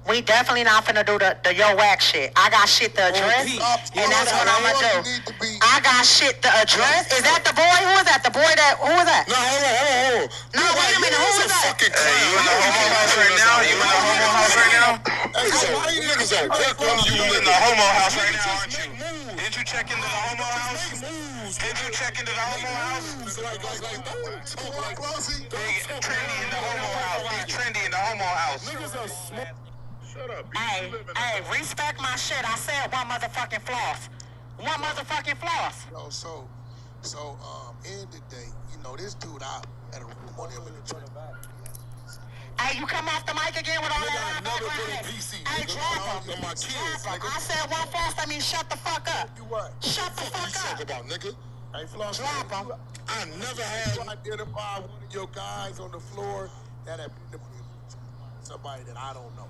We definitely not finna do the yo whack shit. I got shit to address, and that's what I'ma do. I got shit to address. Is that the boy? Who is that? The boy that? Who is that? No, hold on. No, wait a minute. Who is that? Hey, you in the homo house right now? You in the homo house right now? Hey, so why you niggas are you in the homo house right now, aren't you? Did you check into the homo house? Did you check into the homo house? Trendy in the homo house. He's trendy in the homo house. Niggas are smart. Shut up. Hey, respect my shit. I said one motherfucking floss. One motherfucking floss. No, so, end the day, you know, this dude out at a room on him in the trailer. Hey, you come off the mic again with all that background. Hey, drop him. I said one floss, that means shut the fuck up. You what? Shut the fuck up. Talk about, nigga. Hey, floss. Drop him. I never had to identify one of your guys on the floor that had been somebody that I don't know.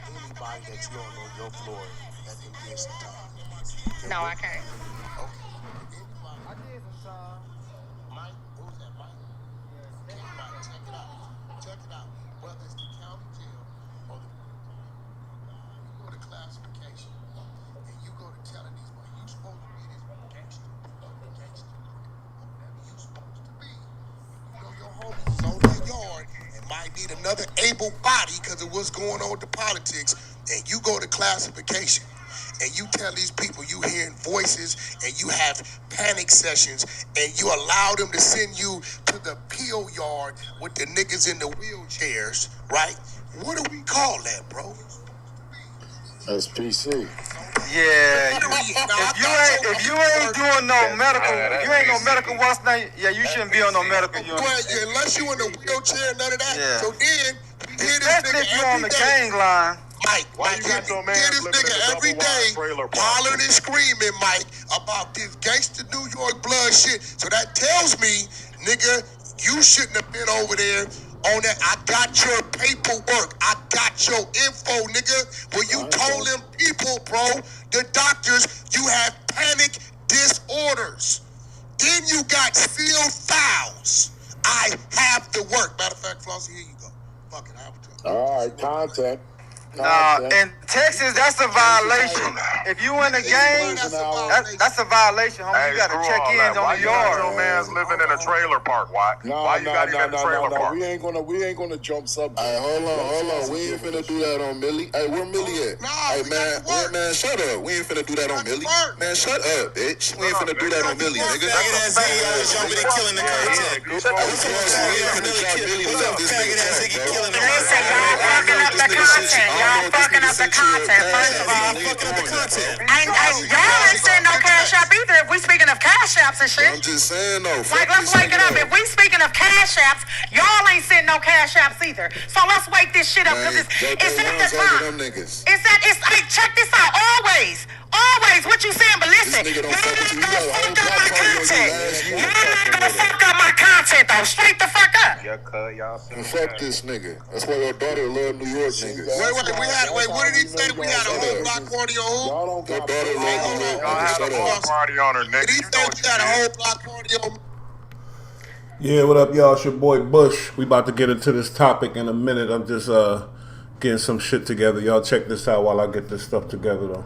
Anybody that you don't know your floor that can get some time. No, I can't. Okay. I did some time. Mike, what was that, Mike? Yes. Everybody, check it out. Check it out. Whether it's the county jail or you go to classification and you go to telling these people you supposed to be this gangster, whatever you supposed to be. You know your homies is on your yard and might need another able body because of what's going on with the politics, and you go to classification and you tell these people you hearing voices and you have panic sessions and you allow them to send you to the peel yard with the niggas in the wheelchairs, right? What do we call that, bro? That's PC. Yeah, if you ain't doing no medical, if you ain't no medical what's name, yeah, you shouldn't be on no medical unit. Well, unless you in the wheelchair, none of that. Yeah. So then, we hear this Especially nigga if you on the every day. gang line. Mike, Why you got your man hear this living in nigga a every double wide day trailer park? hollering and screaming, Mike, about this gangster New York blood shit. So that tells me, nigga, you shouldn't have been over there on that. I got your paperwork. I got your info, nigga. When you told them people, bro, the doctors, you have panic disorders. Then you got sealed files. I have the work. Matter of fact, Flossie, here you go. Fuck it, I have it. All right, contact. Nah, in Texas, that's a violation. If you in the gang, that's a violation, homie. Hey, You gotta screw check all in that. on Why the you got your yard. man's living in a trailer park? Why? Why you got him in a trailer park? We ain't gonna jump subject. Hey, hold on. We ain't finna do that on Millie. Hey, where Millie at? Hey, man, shut up. We ain't finna do that on Millie. Man, shut up, bitch. We ain't finna do that on Millie, nigga. Faggot ass Ziggy jumping and killing the content. We ain't finna drop Millie without this Faggot ass nigga. Ziggy killing the Listen, y'all fucking up the content. Y'all fucking up the content, first of all. Y'all ain't sending no cash app either if we speaking of cash apps and shit. I'm just saying, though. Like, let's wake it up. If we speaking of cash apps, y'all ain't sending no cash apps either. So let's wake this shit up because it's at the time. Hey, check this out. Always, what you saying? But listen, you're not gonna fuck up my content. You're not gonna fuck up my content, though. Straight the fuck up. Yeah, cut y'all. Fuck this nigga. That's why your daughter love New York niggas. Wait, what did he say? We had a whole block party on who? Y'all don't Your got daughter love New York Y'all niggas. had a Shut whole up. party on her, nigga. Did he You say know we what you had a did. whole block party on? Yeah, what up, y'all? It's your boy Bush. We about to get into this topic in a minute. I'm just getting some shit together. Y'all check this out while I get this stuff together, though.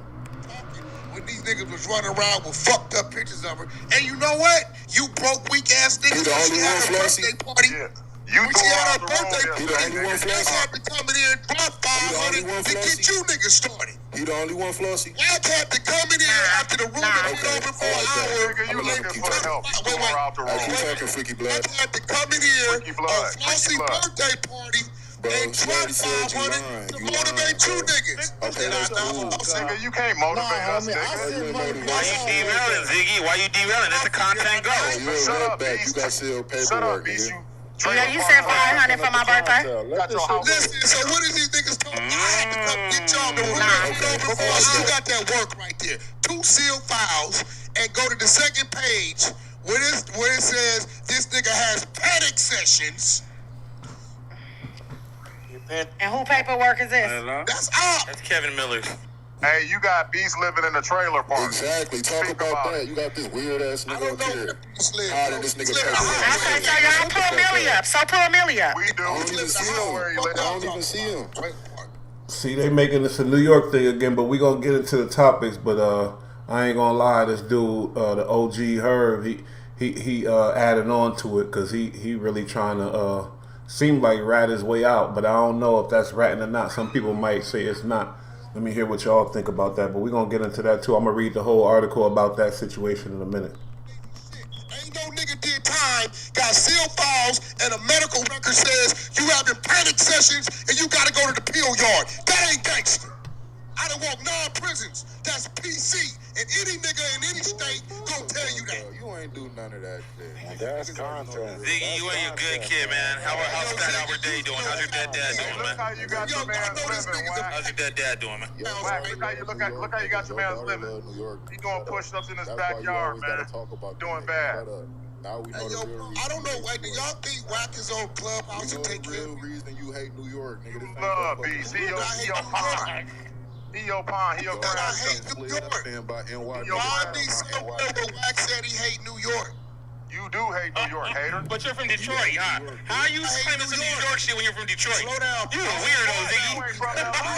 When these niggas was running around with fucked up pictures of her. And you know what? You broke weak ass niggas. You the when only she had one, her Flossie? birthday party. Yeah. You When threw she had out her the birthday room party, He the only one, they Flossie? had to come in here and drop the only 500 one, to get Flossie? you niggas started. He the only one, Flossie? Wag had to come in here after the room had been open for an hour. Nigga, you I'ma let him looking keep for talking. help. You threw her out the Hey, keep room. talking, Freaky Blood. Wag had to come in here Freaky blood, on freaky Flossie's blood. birthday party Bro, and she drop already said you 500 lying. to You motivate you lying, bro. niggas. Okay, that's cool. Nigga, you can't motivate us, nigga. Why you derailing, Ziggy? Why you derailing? Let the content go. You a Shut red up, back. Beast. You got sealed Shut up, paperwork, Beast. nigga. Yeah, you said 500 for my birthday. Let this shit Listen, so what is these niggas talking? I had to come get y'all in the room and put over for us. You got that work right there. 2 sealed files and go to the second page where it says this nigga has panic sessions. And who paperwork is this? That's up. That's Kevin Miller's. Hey, you got Beast living in a trailer park. Exactly. Talk Speak about about that. it. You got this weird ass I nigga don't up know here. where you live. Hiding this nigga Live in a paperwork. house. Okay, so y'all pull Millie up. So pull Millie up. We do. I don't even see him. Where he live. I don't even see him. See, they making this a New York thing again, but we gonna get into the topics. But I ain't gonna lie, this dude, the OG Herb, he added on to it because he really trying to seem like rat his way out. But I don't know if that's ratting or not. Some people might say it's not. Let me hear what y'all think about that. But we're gonna get into that too. I'm gonna read the whole article about that situation in a minute. Ain't no nigga did time, got sealed files, and a medical record says you having panic sessions and you gotta go to the pill yard. That ain't gangster. I done walk 9 prisons. That's PC. And any nigga in any state gon' tell you that. You ain't do none of that shit. That's content. Ziggy, you ain't a good kid, man. How's Fat Albert Day doing? How's your dad doing, Look man? how you got your man's living, Wack. How's your dad doing, man? Wack, look how you got your man's living. He doing push-ups in his backyard, man. Doing bad. Now we know Hey, yo, the real reason. I don't know, like, do y'all think Wack is on Clubhouse to take the care real of me? reason you hate New York, nigga. This ain't Love, no beast. fucking- He your pond. He your pond. He your But I grandson. hate New York. Stand by NYC. Why be so where Wack said he hate New York? You do hate New York, hater. But you're from Detroit, huh? How are you claiming some New York shit when you're from Detroit? Slow down. You a weirdo, Ziggy. You ain't from LA.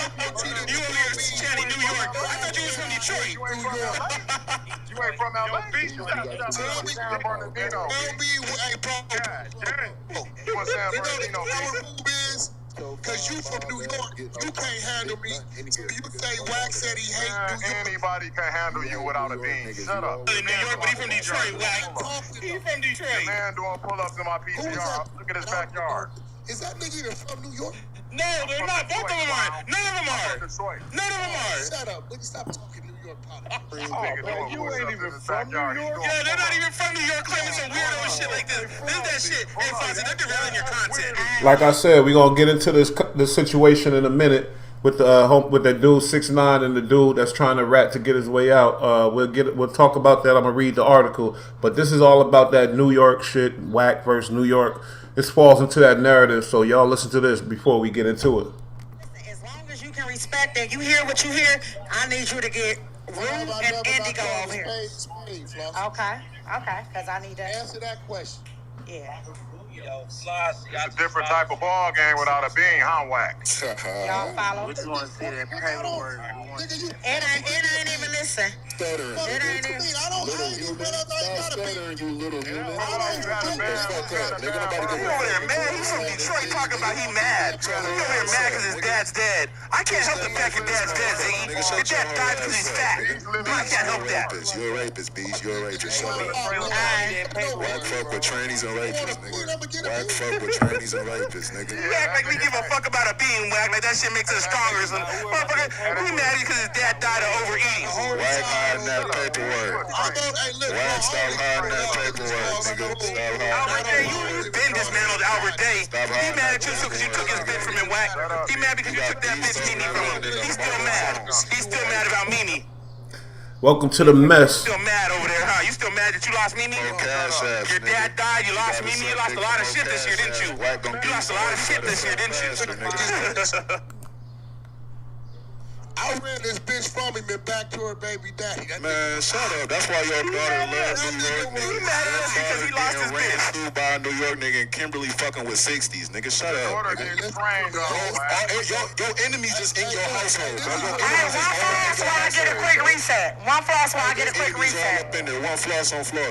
You over here chanting New York. I thought you was from Detroit. You ain't from LA. You ain't from LA. Beast, you got Tell me, San Bernardino. tell me, hey, bro. God dang. You in San You know Bernardino, the power beast. move is? Because you from New York, you can't handle me. So you say Wack said he hate Man, New York. anybody can handle you without a bean. Shut up. In New York, but he from Detroit, Wack. He from Detroit. Man doing pull-ups in my Who is PCR. that? Look at his backyard. Is that nigga even from New York? No, they're not. Both of them are. None of them I'm are. from Detroit. None of them are. Shut up. Nigga, stop talking New York politics. Nigga doing you push-ups ain't in even his from New backyard. He York. doing Yeah, they're not pull-ups. even from New York claiming some weirdo shit like this. This is that shit. Hey, Fonzie, they're derailing your content. Like I said, we're gonna get into this situation in a minute with the with that dude 6ix9ine and the dude that's trying to rat to get his way out. We'll talk about that. I'm gonna read the article, but this is all about that New York shit, Wack versus New York. This falls into that narrative, so y'all listen to this before we get into it. As long as you can respect that, you hear what you hear, I need you to get room and indigo over here. Okay, because I need that. Answer that question. Yeah. It's a different type of ball game without a bean, huh, Wack? Y'all follow? just want to see that paperwork. Nigga, you It ain't even listen. Stuttering. It ain't even. I don't hate you, but I Stop gotta be. stuttering, you little human. Fuck up, nigga. Nobody He give a over there fuck. mad. He's from Detroit talking about he mad. He over there mad because his dad's dead. I can't help the fact your dad's dead, Ziggy. Your dad died because he's fat. I can't help that. You're a rapist, beast. You're a rapist. Shut up. Wack fuck with trannies and rapists, nigga. Wack fuck with trannies and rapists, nigga. You act like we give a fuck about a being, Wack. Like that shit makes us stronger. So, motherfucker, we mad because his dad died of overeating. Wack hiding that paperwork. Hey, look. Wack, stop hiding that paperwork, nigga. Stop Albert hiding Day, that you been dismantled Albert Day. He mad at you too because you took his bitch from him, Wack. He mad because you took that bitch Mimi from him. He's still mad. He's still mad about Mimi. Welcome to the mess. Still mad over there, huh? You still mad that you lost Mimi? Cash apps, Your dad died, you lost Mimi, you lost a lot of shit this year, didn't you? You lost a lot of shit this year, didn't you? I ran this bitch from him and back to her baby daddy. That Man, shut up. That's why your daughter loves New York, nigga. He mad at us because he lost his Ran bitch. through by a New York nigga and Kimberly fucking with 60s, nigga. Shut up, Order nigga. is trained, Your enemies just in your household, bro. Your Hey, enemies one is all floss while I get a quick reset. One floss while I get a quick enemies all reset. up in there. One floss on floor.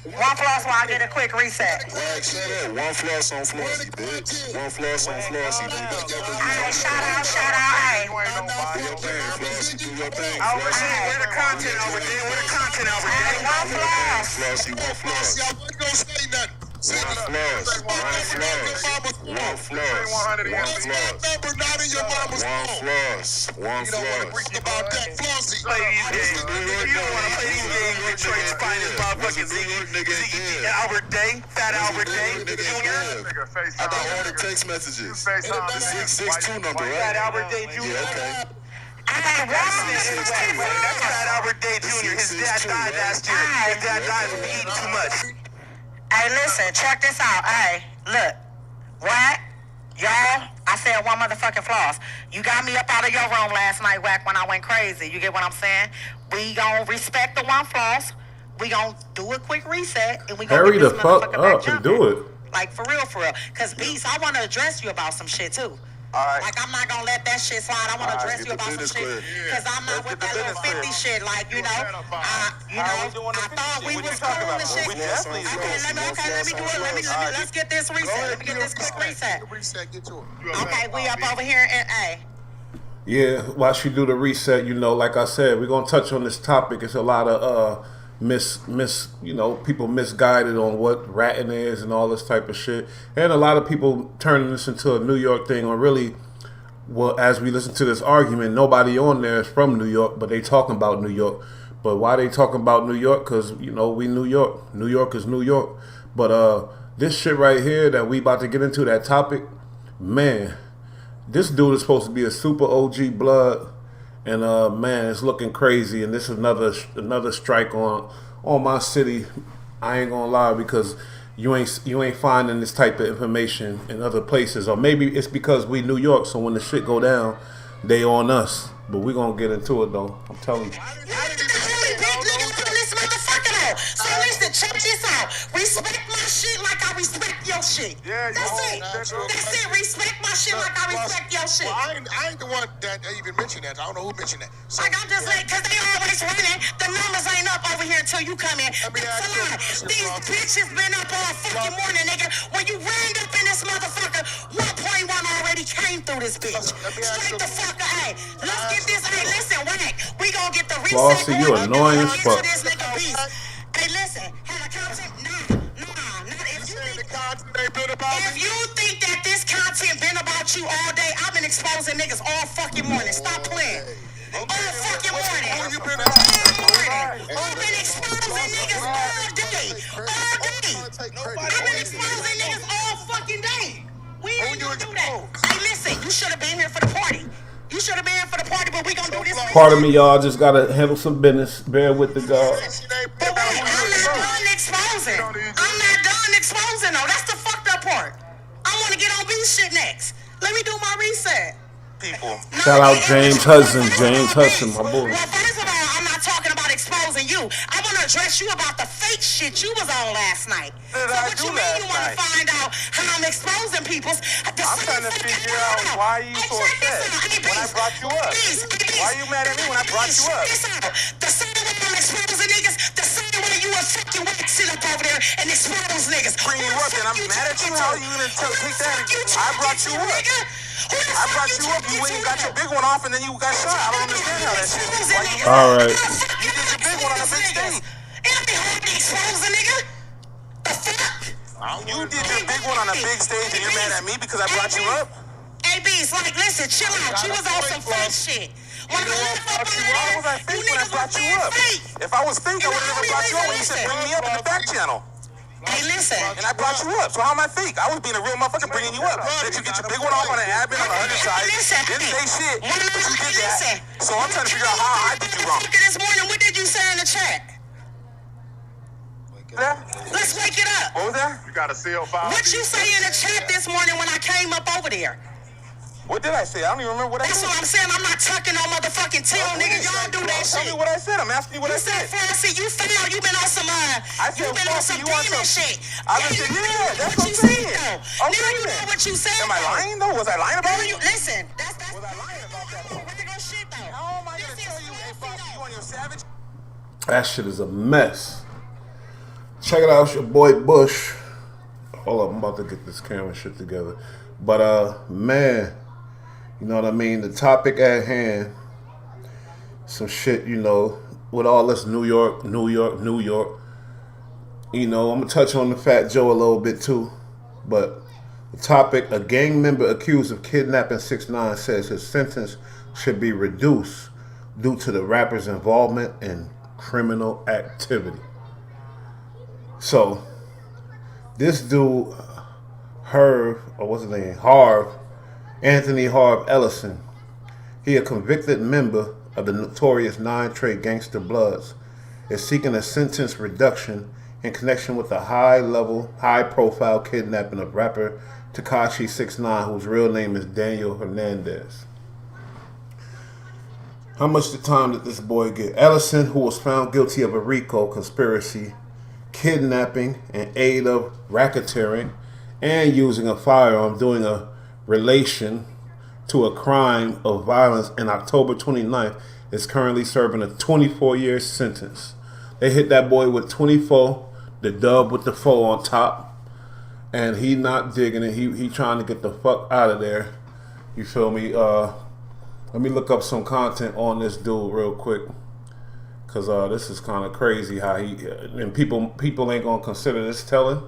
One floss while I get a quick reset. Wack, shut up. One floss on flossy, bitch. One floss on flossy, nigga. Hey, shout out, hey. You ain't nobody. Do your thing, flossy. Do your thing, Albert flossy. Day, where the content, Albert Day? Where the content, Albert Day? One floss. Flossy, one floss. y'all wasn't gonna say nothing. One floss. One floss. One floss. One floss. Number not in your mama's One phone. floss. One You don't want to floss. preach about that, Flossy. Play these games. You don't want to play these games. Detroit's finest motherfucking Ziggy, Albert Day, Fat Albert Day, Jr. I got all the text messages. The 662 number, Fat right? Albert Day, Jr. Yeah, okay. Hey, That's Fat Albert Day, Jr. His dad died last year. His dad died from eating too much. Hey, listen, check this out. Hey, look. Wack, y'all, I said one motherfucking floss. You got me up out of your room last night, Wack, when I went crazy. You get what I'm saying? We gonna respect the one floss. We gonna do a quick reset, and we gonna Hurry get the this fuck motherfucker back up and jumping. do it. Like, for real, for real. Because, Beast, I want to address you about some shit, too. Like, I'm not gonna let that shit slide. I want to address you about some shit. Because I'm not with that little 50 shit. Like, you know, I thought we was cool and shit. Okay, let me do it. Let's get this reset. Let me get this quick reset. Okay, we up over here in A. Yeah, while she do the reset, you know, like I said, we're gonna touch on this topic. It's a lot of people misguided on what ratting is and all this type of shit, and a lot of people turning this into a New York thing. Or really, well, as we listen to this argument, nobody on there is from New York, but they talking about New York. But why they talking about New York? Because, you know, we New York. New York is New York. But this shit right here that we about to get into, that topic, man, this dude is supposed to be a super OG blood. And man, it's looking crazy, and this is another strike on my city. I ain't gonna lie, because you ain't finding this type of information in other places, or maybe it's because we New York, so when the shit go down, they on us. But we gonna get into it though. I'm telling you. So listen, check this out. Respect my shit like I respect your shit. That's it. That's it. Respect my shit like I respect your shit. Well, I ain't the one that even mentioned that. I don't know who mentioned that. So, like, I'm just like, because they always running. The numbers ain't up over here until you come in. These bitches been up all fucking morning, nigga. When you ran up in this motherfucker, 1.1 already came through this bitch. Straight the fuck up. Hey, let's get this. Hey, listen, wait. We gonna get the reset. Flossie, you annoying as fuck. Hey, listen, have a content? If you think that this content been about you all day, I've been exposing niggas all fucking morning. Stop playing. All fucking morning. I've been exposing niggas all day. All day. I've been exposing niggas all fucking day. We ain't gonna do that. Hey, listen, you should have been here for the party. You should have been here for the party, but we gonna do this. Pardon me, y'all. Just gotta handle some business. Bear with the God. But wait, I'm not done exposing. I'm not done exposing, though. That's the fucked up part. I want to get on B shit next. Let me do my reset. People. Shout out James Hudson. James Hudson, my boy. Well, first of all, I'm not talking about exposing you. I want to address you about the fake shit you was on last night. So what you mean you want to find out how I'm exposing people's? I'm trying to figure out why you so upset when I brought you up. Why are you mad at me when I brought you up? The same way I'm exposing niggas, the same way you a fucking whack sit up over there and expose niggas. Bring you up, and I'm mad at you. How are you gonna take that? I brought you up. I brought you up. You went and got your big one off, and then you got shot. I don't understand how that shit is. Why you all right. You did your big one on a big stage. It'll be hard to expose a nigga. The fuck? You did your big one on a big stage, and you're mad at me because I brought you up? Hey, B's, like, listen, chill out. You was on some fake shit. When I left up on Why was I fake when I brought you up? If I was fake, I would have never brought you up when you said bring me up in the back channel. Hey, listen. And I brought you up. So how am I fake? I was being a real motherfucker bringing you up. Did you get your big one off on an admin on the other side? Didn't say shit, but you did that. So I'm trying to figure out how I did you wrong. This morning, what did you say in the chat? Let's wake it up. What was that? You got a CL5. What you say in the chat this morning when I came up over there? What did I say? I don't even remember what I said. That's what I'm saying. I'm not tucking no motherfucking tail, nigga. Y'all do that shit. Tell me what I said. I'm asking you what I said. Flossie, you found. You been on some you been on some demon shit. I been saying, yeah, that's what I'm saying. Now you know what you said. Am I lying though? Was I lying about it? Listen, that's was I lying about that? regular shit though. How am I gonna tell you, hey, Flossie, you on your savage? That shit is a mess. Check it out, it's your boy Bush. Hold up, I'm about to get this camera shit together. But man, you know what I mean? The topic at hand, some shit, you know, with all this New York. You know, I'm gonna touch on the Fat Joe a little bit too. But the topic, a gang member accused of kidnapping 6ix9ine says his sentence should be reduced due to the rapper's involvement in criminal activity. So, this dude, Harv, or what's his name? Anthony Harv Ellison. He, a convicted member of the notorious 9 Trey Gangsta Bloods, is seeking a sentence reduction in connection with the high-profile kidnapping of rapper Tekashi 6ix9ine, whose real name is Daniel Hernandez. How much time did this boy get? Ellison, who was found guilty of a RICO conspiracy, kidnapping, and aid of racketeering, and using a firearm during a relation to a crime of violence in October 29th is currently serving a 24-year sentence. They hit that boy with 24, the dub with the 4 on top, and he not digging it. He trying to get the fuck out of there. You feel me? Let me look up some content on this dude real quick, cause this is kind of crazy how and people ain't gonna consider this telling.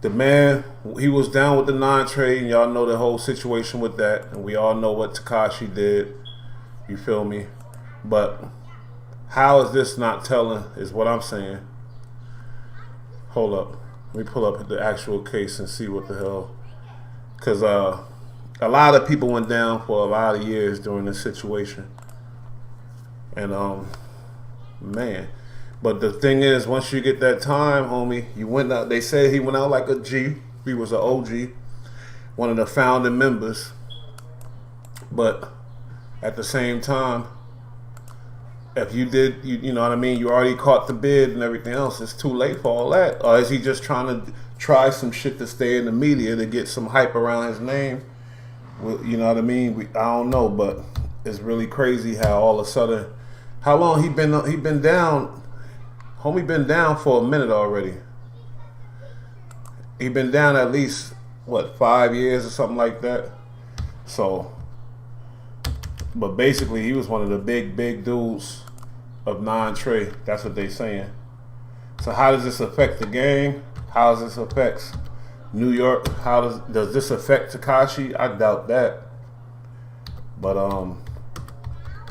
The man, he was down with the 9 trade, and y'all know the whole situation with that, and we all know what Tekashi did. You feel me? But how is this not telling is what I'm saying. Hold up. Let me pull up the actual case and see what the hell. Because a lot of people went down for a lot of years during this situation. And, man. But the thing is, once you get that time, homie, you went out. They said he went out like a G. He was an OG, one of the founding members. But at the same time, if you did, you know what I mean, you already caught the bid and everything else, it's too late for all that. Or is he just trying to try some shit to stay in the media to get some hype around his name? You know what I mean? I don't know, but it's really crazy how all of a sudden, how long he been down? Homie been down for a minute already. He been down at least, what, 5 years or something like that? So, but basically he was one of the big dudes of 9 trade. That's what they saying. So how does this affect the game? How does this affect New York? How does this affect Tekashi? I doubt that. But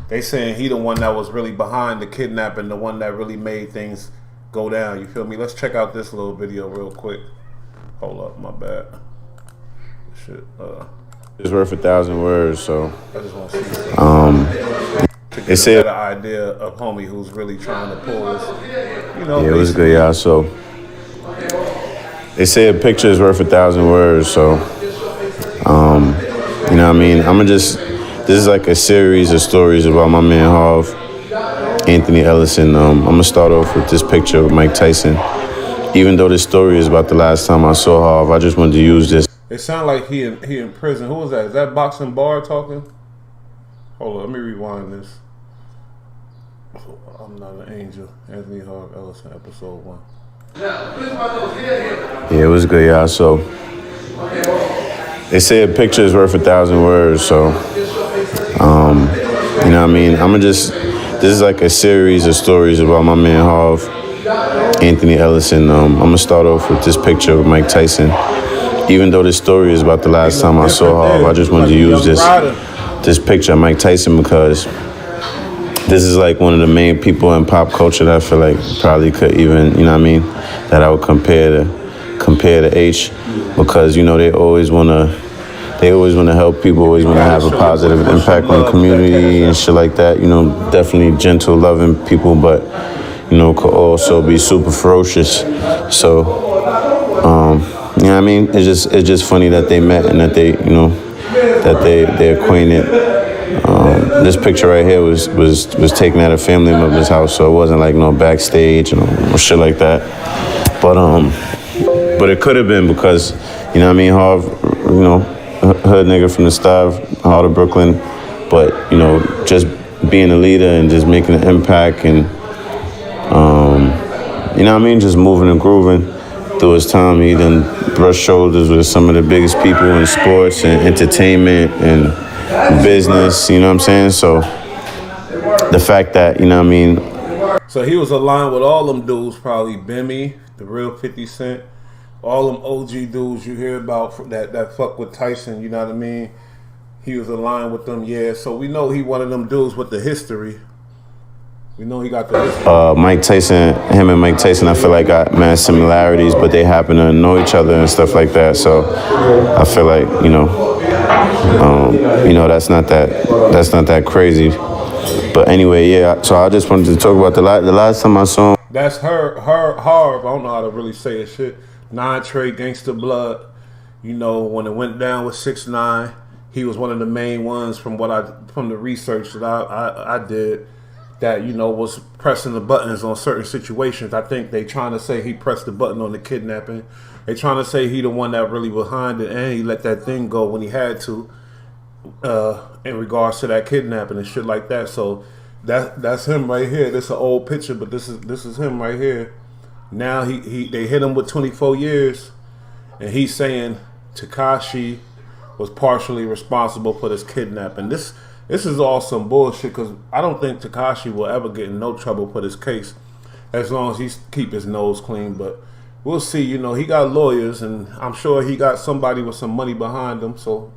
they saying he the one that was really behind the kidnapping, the one that really made things go down. You feel me? Let's check out this little video real quick. Hold up, my bad. Shit. It's worth 1,000 words, so. I just want to see. It said an idea of homie who's really trying to pull this. You know. Yeah, it was good, y'all. So they say a picture is worth 1,000 words, so. You know what I mean? This is like a series of stories about my man Harv, Anthony Ellison. I'm gonna start off with this picture of Mike Tyson. Even though this story is about the last time I saw Harv, I just wanted to use this. It sounded like he in prison. Who was that? Is that Boxing Bar talking? Hold on, let me rewind this. I'm not an angel. Anthony Harv Ellison, episode 1. Yeah, it was good, y'all. So they say a picture is worth 1,000 words, so. You know what I mean? This is like a series of stories about my man Harv, Anthony Ellison. I'm gonna start off with this picture of Mike Tyson. Even though this story is about the last time I saw Harv, I just wanted to use this picture of Mike Tyson because this is like one of the main people in pop culture that I feel like probably could even, you know what I mean, that I would compare to H, because, you know, they always want to help people, always want to have a positive impact on the community and shit like that. You know, definitely gentle, loving people, but, you know, could also be super ferocious. So, you know what I mean? It's just funny that they met and that they, you know, that they acquainted. This picture right here was taken at a family member's house, so it wasn't like no backstage or shit like that. But it could have been because, you know what I mean, Harv, you know, hood nigga from the Stav, heart of Brooklyn, but, you know, just being a leader and just making an impact and, you know what I mean, just moving and grooving through his time. He done brushed shoulders with some of the biggest people in sports and entertainment and business, you know what I'm saying? So the fact that, you know what I mean. So he was aligned with all them dudes, probably Bimmy, the real 50 Cent, all them OG dudes you hear about that fuck with Tyson, you know what I mean? He was aligned with them, yeah. So we know he one of them dudes with the history. We know he got the history. Mike Tyson, him and Mike Tyson, I feel like got mad similarities, but they happen to know each other and stuff like that. So I feel like, you know, that's not that crazy. But anyway, yeah. So I just wanted to talk about the last time I saw him. That's her Harv. I don't know how to really say it. Shit. 9 trade Gangsta Blood. You know, when it went down with 6ix9ine, he was one of the main ones from the research that I did, that, you know, was pressing the buttons on certain situations. I think they trying to say he pressed the button on the kidnapping. They trying to say he the one that really behind it, and he let that thing go when he had to. in regards to that kidnapping and shit like that. So that's him right here. This is an old picture, but this is him right here. Now they hit him with 24 years, and he's saying Tekashi was partially responsible for this kidnapping. This is all some bullshit, because I don't think Tekashi will ever get in no trouble for this case as long as he keep his nose clean. But we'll see. You know, he got lawyers, and I'm sure he got somebody with some money behind him. So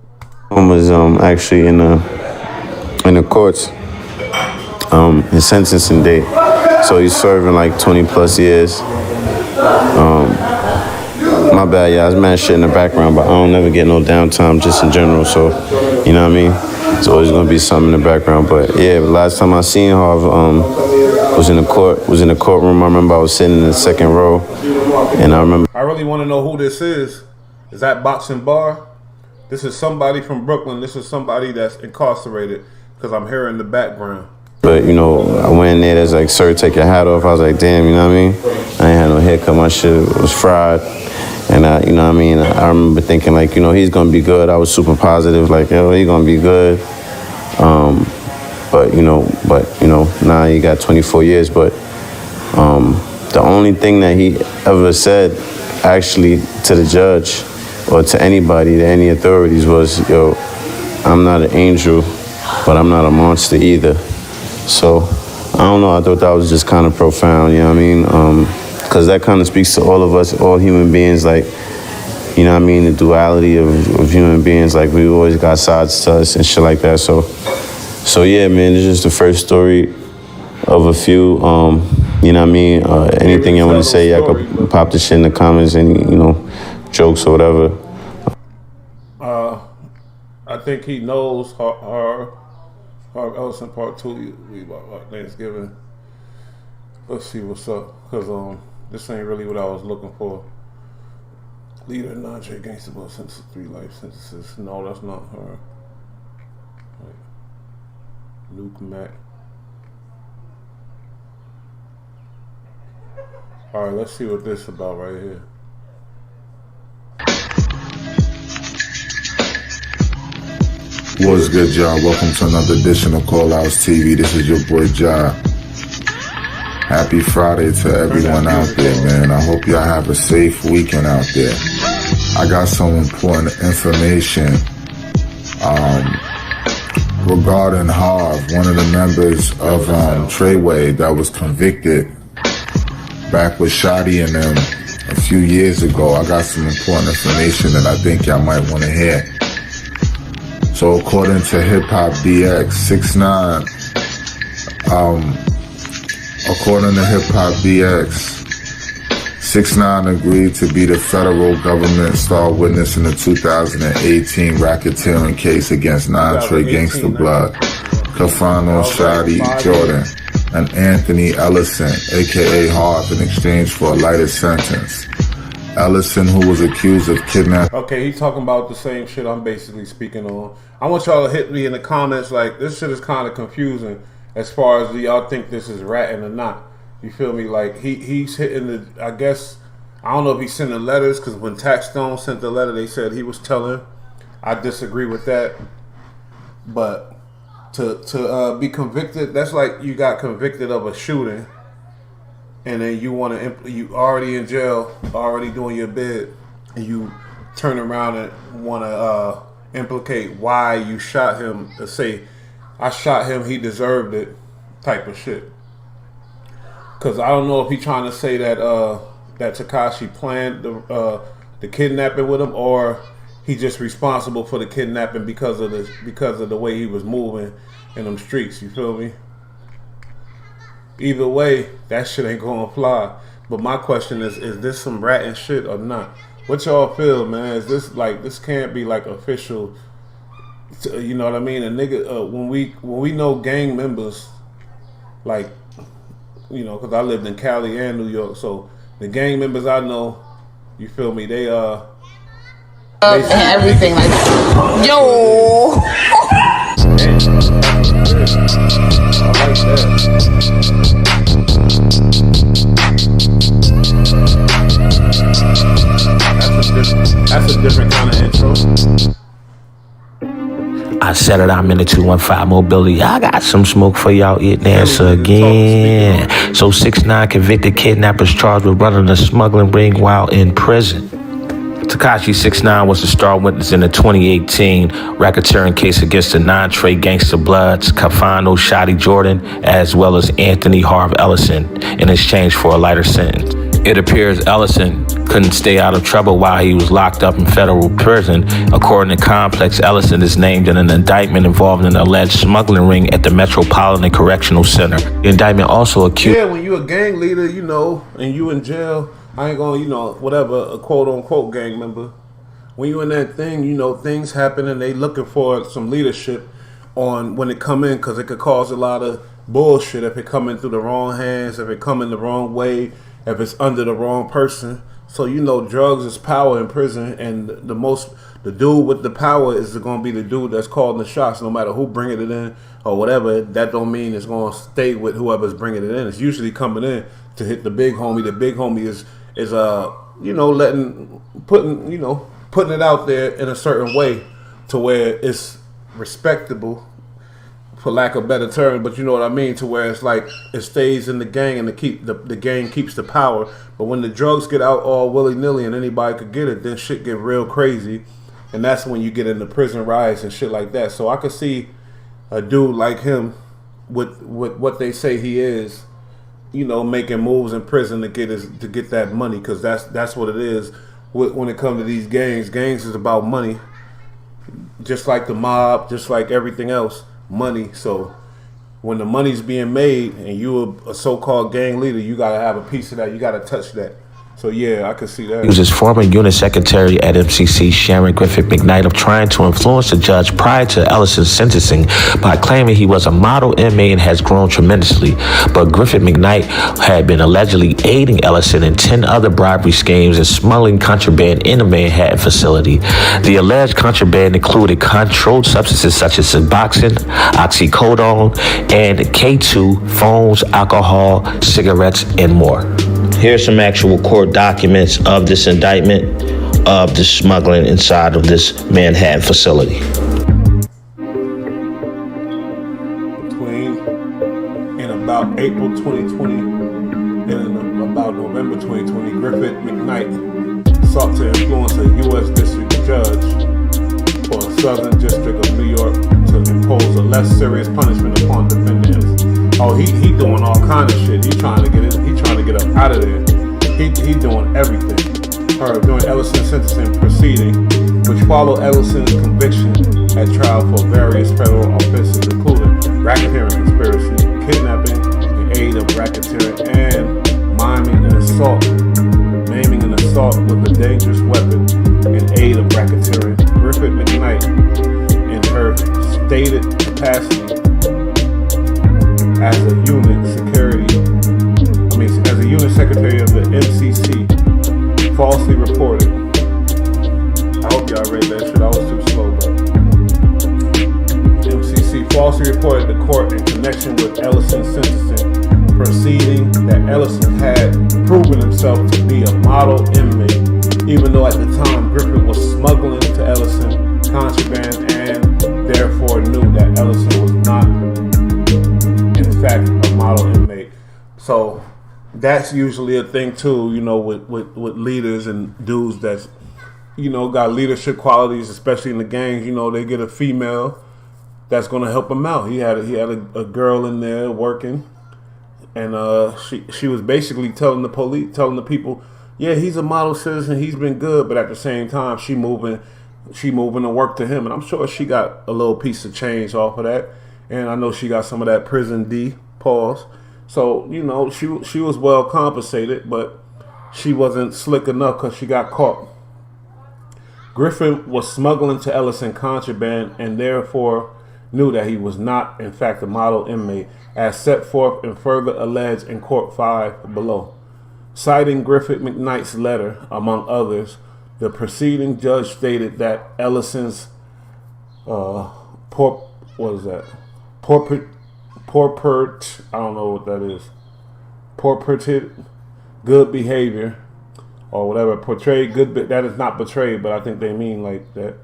was actually in the courts, his sentencing date. So he's serving like 20 plus years. My bad, yeah, I was mad shit in the background, but I don't never get no downtime just in general. So, you know what I mean? It's always gonna be something in the background. But yeah, the last time I seen Harv was in the courtroom. I remember I was sitting in the second row, and I remember. I really want to know who this is. Is that Boxing Bar? This is somebody from Brooklyn. This is somebody that's incarcerated, because I'm hearing the background. But, you know, I went in there, there's like, sir, take your hat off. I was like, damn, you know what I mean? I ain't had no haircut. My shit was fried. And, you know what I mean? I remember thinking, like, you know, he's going to be good. I was super positive, like, yo, he's going to be good. But, you know, now he got 24 years. But the only thing that he ever said, actually, to the judge or to anybody, to any authorities, was, yo, I'm not an angel, but I'm not a monster either. So, I don't know, I thought that was just kind of profound, you know what I mean? Because that kind of speaks to all of us, all human beings, like, you know what I mean, the duality of human beings, like, we always got sides to us and shit like that. So yeah, man, it's just the first story of a few, you know what I mean? Anything you want to say, I could pop the shit in the comments, any, you know, jokes or whatever. I think he knows Harv Ellison Part 2, we about Thanksgiving. Let's see what's up, because this ain't really what I was looking for. Leader non-trade Gangsta BLOOD sentences 3 life sentences. No, that's not her. Wait. Luke Mack. All right, let's see what this is about right here. What's good, y'all? Welcome to another edition of Call Outs TV. This is your boy Ja. Happy Friday to everyone out there, man. I hope y'all have a safe weekend out there. I got some important information regarding Harv, one of the members of Treyway that was convicted back with Shotty and them a few years ago. I got some important information that I think y'all might want to hear. So according to Hip Hop DX 6ix9ine, according to Hip Hop DX, 6ix9ine agreed to be the federal government star witness in the 2018 racketeering case against non-trade Gangsta BLOOD, Kafano, Shotty, Jordan, and Anthony Ellison, aka Harv, in exchange for a lighter sentence. Ellison, who was accused of kidnapping. Okay, he's talking about the same shit I'm basically speaking on. I want y'all to hit me in the comments, like, this shit is kind of confusing as far as y'all think this is ratting or not. You feel me? Like, he's hitting the, I guess, I don't know if he's sending letters, because when Taxstone sent the letter, they said he was telling. I disagree with that. But to be convicted, that's like you got convicted of a shooting, and then you want to, you already in jail, already doing your bid, and you turn around and want to implicate why you shot him, to say, I shot him, he deserved it, type of shit. Because I don't know if he's trying to say that that Tekashi planned the kidnapping with him, or he just responsible for the kidnapping because of the way he was moving in them streets. You feel me? Either way, that shit ain't gonna fly. But my question is this some ratting shit or not? What y'all feel, man? Is this like, this can't be like official? You know what I mean? A nigga, when we know gang members, like, you know, because I lived in Cali and New York, so the gang members I know, you feel me? They and everything, like, yo. I like that. That's a different kind of intro. I said it, I'm in the 215 mobility. I got some smoke for y'all, it answer again. So 6'9" convicted kidnappers charged with running a smuggling ring while in prison. Tekashi 6'9" was the star witness in the 2018 racketeering case against the non-Trey Gangsta Bloods, Kafano Shotty Jordan, as well as Anthony Harv Ellison, in exchange for a lighter sentence. It appears Ellison couldn't stay out of trouble while he was locked up in federal prison. According to Complex, Ellison is named in an indictment involving an alleged smuggling ring at the Metropolitan Correctional Center. The indictment also accused... Yeah, when you a gang leader, you know, and you in jail, I ain't gonna, you know, whatever, a quote-unquote gang member. When you in that thing, you know, things happen and they looking for some leadership on when it come in, because it could cause a lot of bullshit if it come in through the wrong hands, if it come in the wrong way, if it's under the wrong person. So, you know, drugs is power in prison, and the dude with the power is going to be the dude that's calling the shots, no matter who bringing it in or whatever. That don't mean it's going to stay with whoever's bringing it in. It's usually coming in to hit the big homie. The big homie is you know, putting it out there in a certain way to where it's respectable, for lack of a better term, but you know what I mean, to where it's like it stays in the gang and the gang keeps the power. But when the drugs get out all willy-nilly and anybody could get it, then shit get real crazy, and that's when you get into prison riots and shit like that. So I could see a dude like him with what they say he is, you know, making moves in prison to get that money, because that's what it is when it comes to these gangs. Gangs is about money, just like the mob, just like everything else. Money. So when the money's being made and you a so-called gang leader, you gotta have a piece of that. You gotta touch that. So yeah, I could see that. He was his former unit secretary at MCC, Sharon Griffith McKnight, of trying to influence the judge prior to Ellison's sentencing by claiming he was a model inmate and has grown tremendously. But Griffith McKnight had been allegedly aiding Ellison in 10 other bribery schemes and smuggling contraband in the Manhattan facility. The alleged contraband included controlled substances such as Suboxone, oxycodone, and K2, phones, alcohol, cigarettes, and more. Here's some actual court documents of this indictment of the smuggling inside of this Manhattan facility. In about April 2020 and about November 2020, Griffith McKnight sought to influence a U.S. district judge for a Southern District of New York to impose a less serious punishment upon defendants. Oh, he doing all kind of shit. He trying to get up out of there. He doing everything. During Ellison's sentencing proceeding, which followed Ellison's conviction at trial for various federal offenses, including racketeering conspiracy, kidnapping, in aid of racketeering, and miming and assault, maiming and assault with a dangerous weapon in aid of racketeering. Griffith McKnight, in her stated capacity as a unit secretary of the MCC, falsely reported. I hope y'all read that shit. I was too slow, but MCC falsely reported the court in connection with Ellison's sentencing proceeding that Ellison had proven himself to be a model inmate, even though at the time Griffith was smuggling to Ellison contraband and therefore knew that Ellison was not in fact a model inmate. So that's usually a thing too, you know, with leaders and dudes that's, you know, got leadership qualities, especially in the gangs. You know, they get a female that's gonna help him out. He had a girl in there working, and she was basically telling the people, yeah, he's a model citizen, he's been good, but at the same time she moving to work to him, and I'm sure she got a little piece of change off of that, and I know she got some of that prison D pause. So, you know, she was well compensated, but she wasn't slick enough because she got caught. Griffin was smuggling to Ellison contraband and therefore knew that he was not, in fact, a model inmate, as set forth and further alleged in Court 5 below. Citing Griffith McKnight's letter, among others, the preceding judge stated that Ellison's purported good behavior or whatever, portrayed good, that is not portrayed, but I think they mean like that,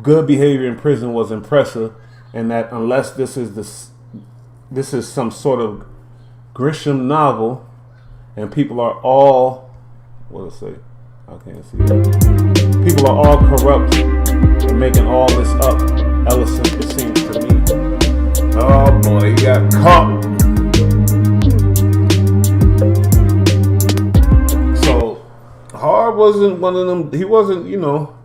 good behavior in prison was impressive, and that unless this is some sort of Grisham novel, and people are all, what did I say? I can't see it. People are all corrupt and making all this up. Ellison, it seems to me. Oh boy, he got caught. So Harv wasn't one of them. He wasn't, you know.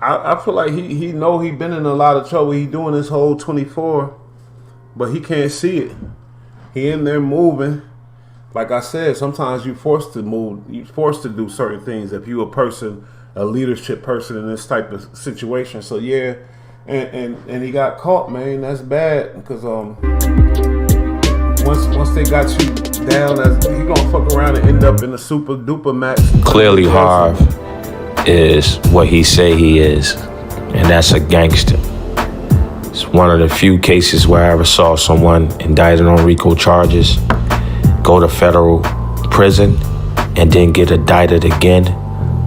I feel like he know he been in a lot of trouble. He doing this whole 24, but he can't see it. He in there moving. Like I said, sometimes you're forced to move. You're forced to do certain things if you a person, a leadership person in this type of situation. So yeah, and he got caught, man. That's bad because once they got you down, he gonna fuck around and end up in a super duper max. Clearly, Harv is what he say he is, and that's a gangster. It's one of the few cases where I ever saw someone indicted on RICO charges go to federal prison and then get indicted again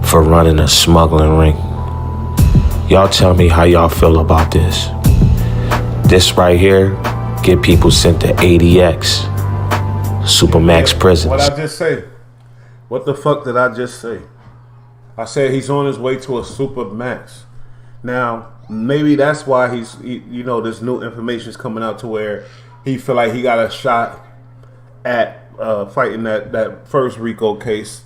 for running a smuggling ring. Y'all tell me how y'all feel about this. This right here get people sent to ADX, Supermax prisons. What I just say? What the fuck did I just say? I said he's on his way to a Supermax. Now, maybe that's why this new information is coming out to where he feel like he got a shot at fighting that first RICO case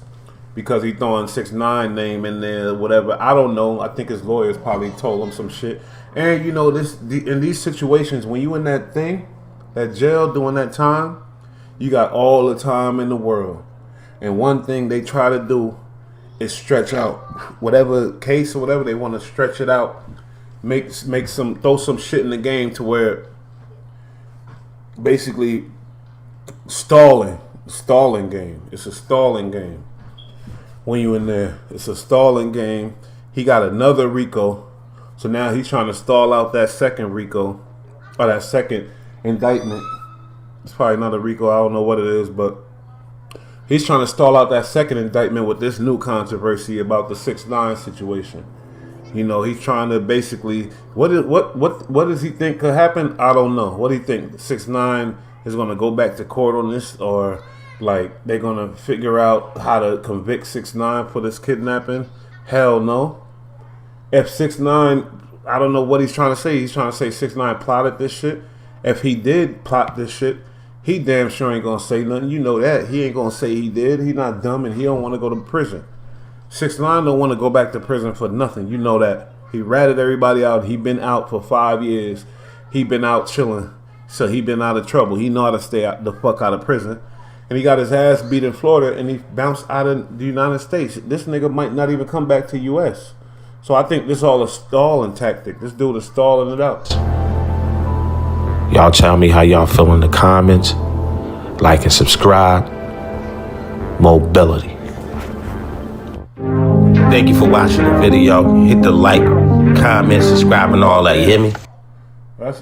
because he throwing 6ix9ine name in there, whatever. I don't know. I think his lawyers probably told him some shit. And you know, in these situations, when you in that jail doing that time, you got all the time in the world. And one thing they try to do is stretch out whatever case or whatever they want to stretch it out, throw some shit in the game to where basically stalling game. It's a stalling game. When you in there, it's a stalling game. He got another RICO, so now he's trying to stall out that second RICO or that second indictment. It's probably another RICO. I don't know what it is, but he's trying to stall out that second indictment with this new controversy about the 6ix9ine situation. You know, he's trying to basically what does he think could happen? I don't know. What do you think? 6ix9ine is going to go back to court on this, or like they're going to figure out how to convict 6ix9ine for this kidnapping? Hell no. If 6ix9ine, I don't know what he's trying to say. He's trying to say 6ix9ine plotted this shit. If he did plot this shit, he damn sure ain't gonna say nothing. You know that. He ain't gonna say he did. He not dumb, and he don't want to go to prison. 6ix9ine don't want to go back to prison for nothing. You know that. He ratted everybody out. He been out for 5 years. He been out chilling. So he been out of trouble. He know how to stay the fuck out of prison. And he got his ass beat in Florida, and he bounced out of the United States. This nigga might not even come back to U.S. So I think this all a stalling tactic. This dude is stalling it out. Y'all tell me how y'all feel in the comments. Like and subscribe. Mobility. Thank you for watching the video. Hit the like, comment, subscribe, and all that. You hear me? That's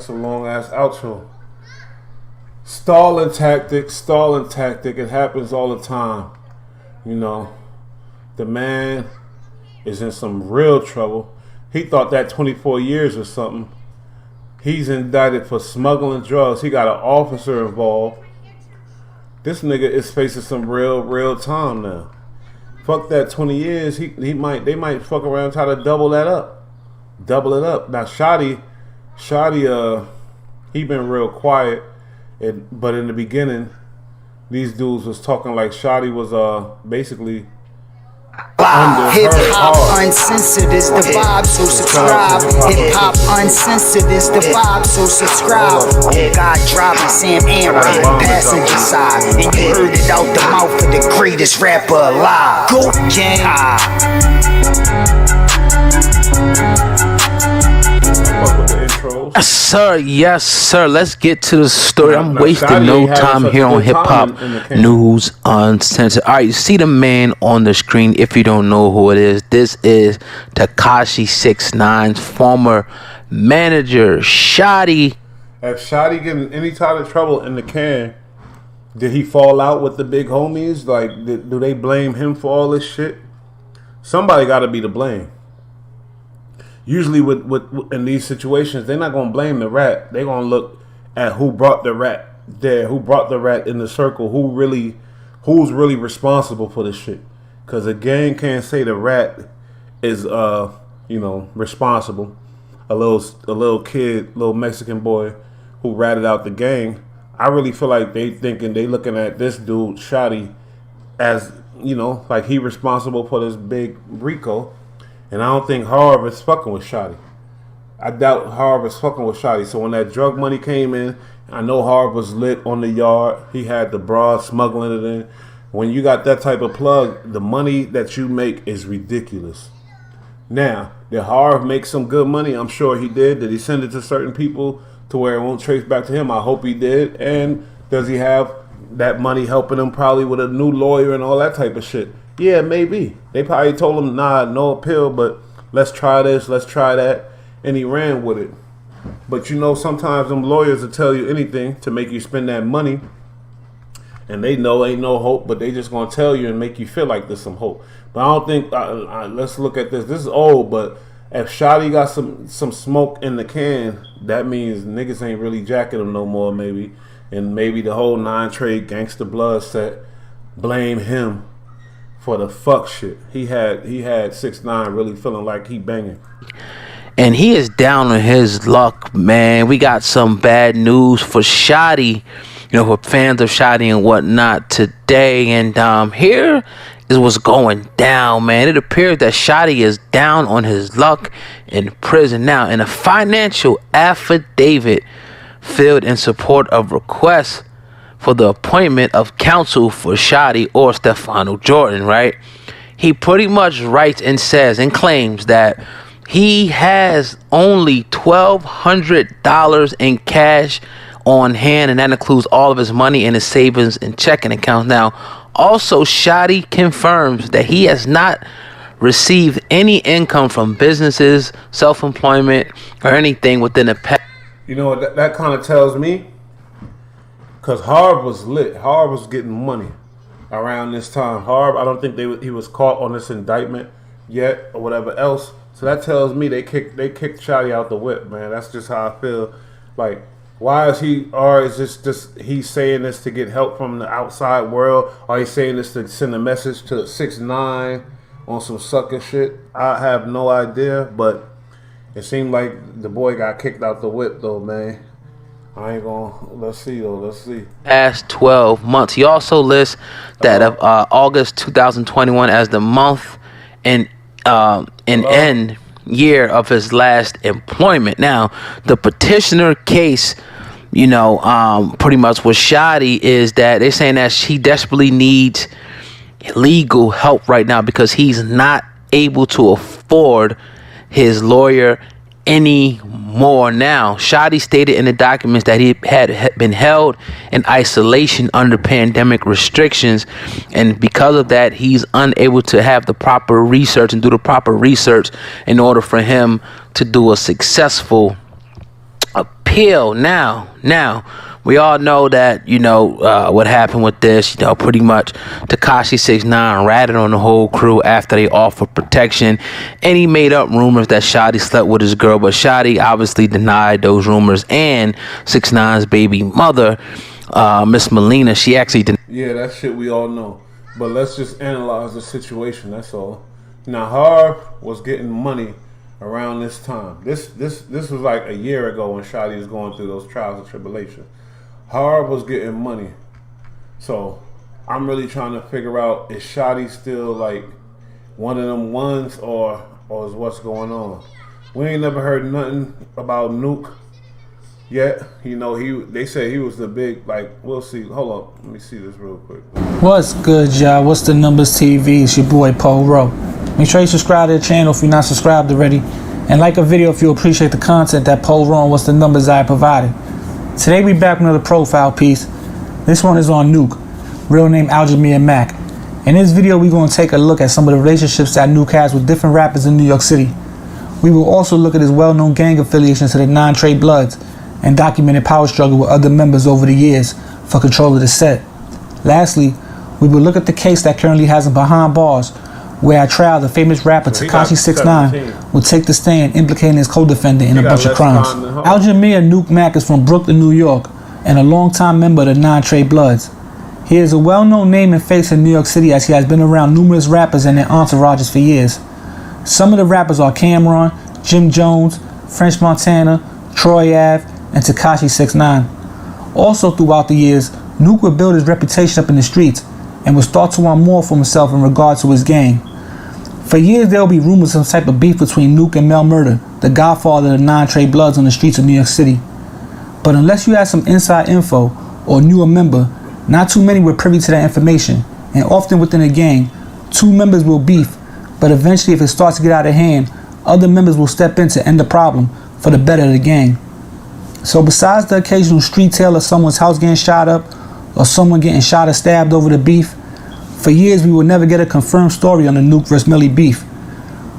a long ass outro. Stalling tactic. It happens all the time. You know, the man is in some real trouble. He thought that 24 years or something. He's indicted for smuggling drugs. He got an officer involved. This nigga is facing some real time now. Fuck that 20 years. They might fuck around and try to double it up. Now Shotty, he been real quiet, but in the beginning, these dudes was talking like Shotty was basically Hip hop uncensored is the vibe, so subscribe. Hip hop uncensored is the vibe, so subscribe. Oh God, driving Sam and right passenger side, and you heard it out the mouth of the greatest rapper alive. Go gang. Yes, sir. Let's get to the story. I'm wasting no time here on Hip Hop News Uncensored. All right, you see the man on the screen. If you don't know who it is, this is Tekashi 6ix9ine's former manager, Shotty. If Shotty getting any type of trouble in the can, did he fall out with the big homies? Like, do they blame him for all this shit? somebody got to be to blame. Usually with in these situations, they're not going to blame the rat. They're going to look at who brought the rat there, who brought the rat in the circle, who's really responsible for this shit. Because a gang can't say the rat is responsible. A little kid, little Mexican boy who ratted out the gang. I really feel like they looking at this dude Shotty as, like he responsible for this big Rico. And I don't think Harv is fucking with Shotty. I doubt Harv is fucking with Shotty. So when that drug money came in, I know Harv was lit on the yard. He had the broad smuggling it in. When you got that type of plug, the money that you make is ridiculous. Now, did Harv make some good money? I'm sure he did. Did he send it to certain people to where it won't trace back to him? I hope he did. And does he have that money helping him probably with a new lawyer and all that type of shit? Yeah, maybe. They probably told him, nah, no appeal, but let's try this, let's try that. And he ran with it. But sometimes them lawyers will tell you anything to make you spend that money. And they know ain't no hope, but they just going to tell you and make you feel like there's some hope. But I don't think, let's look at this. This is old, but if Shotty got some smoke in the can, that means niggas ain't really jacking him no more, maybe. And maybe the whole 9-Trade Gangsta Blood set blame him for the fuck shit. He had 6ix9ine really feeling like he banging. And he is down on his luck, man. We got some bad news for Shotty, for fans of Shotty and whatnot today. And here is what's going down, man. It appears that Shotty is down on his luck in prison now. In a financial affidavit filled in support of requests for the appointment of counsel for Shotty or Stefano Jordan, right? He pretty much writes and says and claims that he has only $1,200 in cash on hand, and that includes all of his money in his savings and checking accounts. Now, also, Shotty confirms that he has not received any income from businesses, self-employment, or anything within the past. You know what that kind of tells me? Because Harv was lit. Harv was getting money around this time. Harv, I don't think he was caught on this indictment yet or whatever else. So that tells me they kicked Shotty out the whip, man. That's just how I feel. Like, why is he, or is this just he's saying this to get help from the outside world? Or he's saying this to send a message to 6ix9ine on some sucker shit? I have no idea, but it seemed like the boy got kicked out the whip though, man. I ain't gonna, let's see. Past 12 months. He also lists that of August 2021 as the month and end year of his last employment. Now, the petitioner case, pretty much with Shotty is that they're saying that he desperately needs legal help right now because he's not able to afford his lawyer anymore. Now, Shotty stated in the documents that he had been held in isolation under pandemic restrictions, and because of that, he's unable to have the proper research and do the proper research in order for him to do a successful appeal. Now, we all know that, what happened with this, pretty much Tekashi 6ix9ine ratted on the whole crew after they offered protection, and he made up rumors that Shotty slept with his girl, but Shotty obviously denied those rumors, and 6ix9ine's baby mother, Miss Melina, she actually denied. Yeah, that shit we all know. But let's just analyze the situation, that's all. Now, Harv was getting money around this time. This was like a year ago when Shotty was going through those trials and tribulations. Harv was getting money. So I'm really trying to figure out, is Shotty still like one of them ones or is what's going on? We ain't never heard nothing about Nuke yet. They say he was the big, we'll see. Hold up, let me see this real quick. What's good, y'all? What's the Numbers TV? It's your boy Paul Rowe. Make sure you subscribe to the channel if you're not subscribed already, and like a video if you appreciate the content that Paul Rowe and What's the Numbers I provided. Today we back with another profile piece. This one is on Nuke, real name Aljamir Mack. In this video we're going to take a look at some of the relationships that Nuke has with different rappers in New York City. We will also look at his well-known gang affiliations to the 9-Trade Bloods and documented power struggle with other members over the years for control of the set. Lastly, we will look at the case that currently has him behind bars where at trial the famous rapper Tekashi 6ix9ine would take the stand implicating his co-defendant in a bunch of crimes. Aljamir Nuke Mack is from Brooklyn, New York, and a longtime member of the Non-Trey Bloods. He is a well-known name and face in New York City as he has been around numerous rappers and their entourages for years. Some of the rappers are Cameron, Jim Jones, French Montana, Troy Ave, and Tekashi 6ix9ine. Also throughout the years, Nuke would build his reputation up in the streets and would start to want more for himself in regard to his gang. For years there will be rumors of some type of beef between Nuke and Mel Murder, the godfather of the Non-Trey Bloods on the streets of New York City. But unless you had some inside info or knew a member, not too many were privy to that information, and often within a gang, two members will beef, but eventually if it starts to get out of hand, other members will step in to end the problem for the better of the gang. So besides the occasional street tale of someone's house getting shot up, or someone getting shot or stabbed over the beef, for years we will never get a confirmed story on the Nuke vs. Millie beef.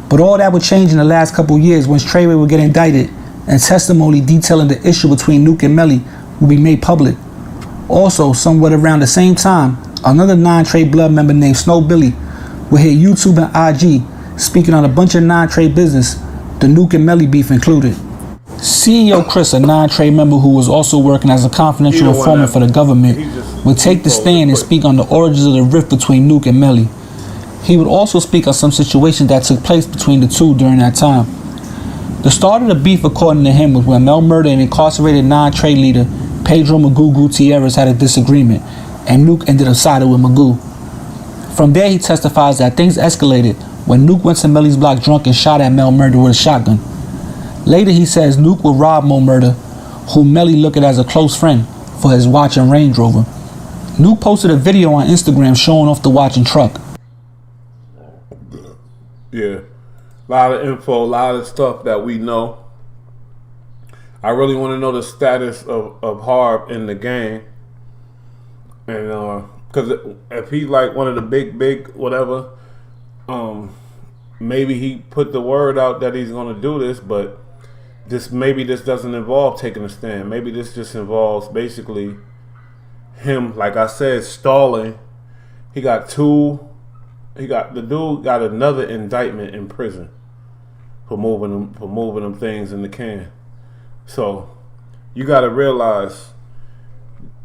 But all that would change in the last couple years once Treyway would get indicted and testimony detailing the issue between Nuke and Millie will be made public. Also, somewhat around the same time, another Non-Trey Blood member named Snow Billy will hit YouTube and IG speaking on a bunch of Non-Trey business, the Nuke and Millie beef included. CEO Chris, a Non-Trey member who was also working as a confidential informant for the government, would take the stand and speak on the origins of the rift between Nuke and Millie. He would also speak on some situations that took place between the two during that time. The start of the beef, according to him, was when Mel Murder and incarcerated Non-Trey leader Pedro Magoo Gutierrez had a disagreement, and Nuke ended up siding with Magoo. From there, he testifies that things escalated when Nuke went to Millie's block drunk and shot at Mel Murder with a shotgun. Later, he says Nuke would rob Mo Murder, whom Melly looked at as a close friend, for his watch and Range Rover. Nuke posted a video on Instagram showing off the watch and truck. Yeah, a lot of info, a lot of stuff that we know. I really want to know the status of Harv in the game. And because if he's like one of the big whatever, maybe he put the word out that he's going to do this, but maybe this doesn't involve taking a stand. Maybe this just involves basically him, like I said, stalling. The dude got another indictment in prison for moving them things in the can. So you got to realize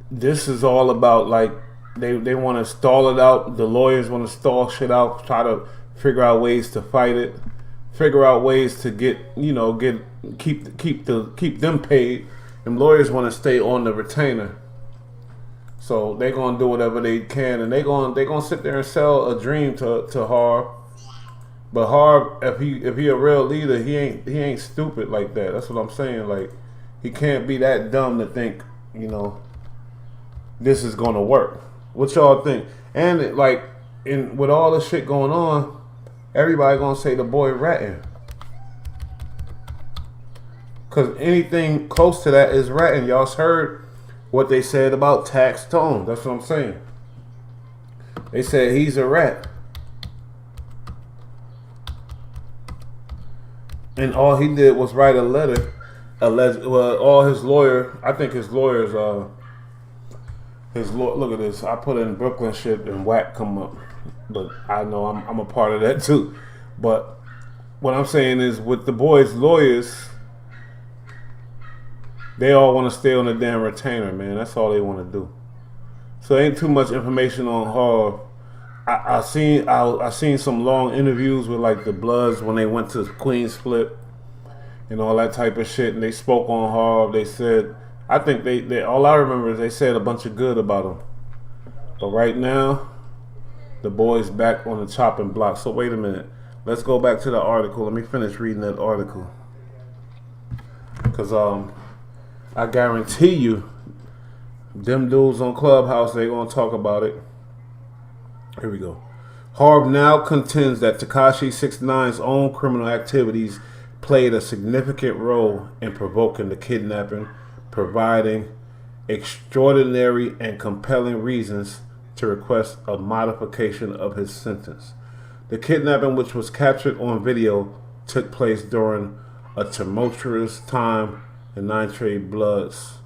this is all about, like, they want to stall it out. The lawyers want to stall shit out, try to figure out ways to fight it, figure out ways to keep them paid. Them lawyers want to stay on the retainer, so they gonna do whatever they can, and they gonna sit there and sell a dream to Harv. But Harv, if he a real leader, he ain't stupid like that. That's what I'm saying. Like, he can't be that dumb to think, this is gonna work. What y'all think? And with all this shit going on, everybody gonna say the boy ratting. Cause anything close to that is ratting. Y'all heard what they said about Tax Tone. That's what I'm saying. They said he's a rat. And all he did was write a letter. All his lawyer, I think his lawyers, look at this. I put in Brooklyn shit and whack come up. But I know I'm a part of that too. But what I'm saying is, with the boys' lawyers, they all want to stay on the damn retainer, man. That's all they want to do. So ain't too much information on Harv. I seen some long interviews with like the Bloods when they went to Queens Flip and all that type of shit, and they spoke on Harv. They said, I think they all I remember is they said a bunch of good about him. But right now, the boy's back on the chopping block. So wait a minute. Let's go back to the article. Let me finish reading that article. Cause I guarantee you, them dudes on Clubhouse, they gonna talk about it. Here we go. Harv now contends that Tekashi 6ix9ine's own criminal activities played a significant role in provoking the kidnapping, providing extraordinary and compelling reasons to request a modification of his sentence. The kidnapping, which was captured on video, took place during a tumultuous time in Non-Trey Bloods.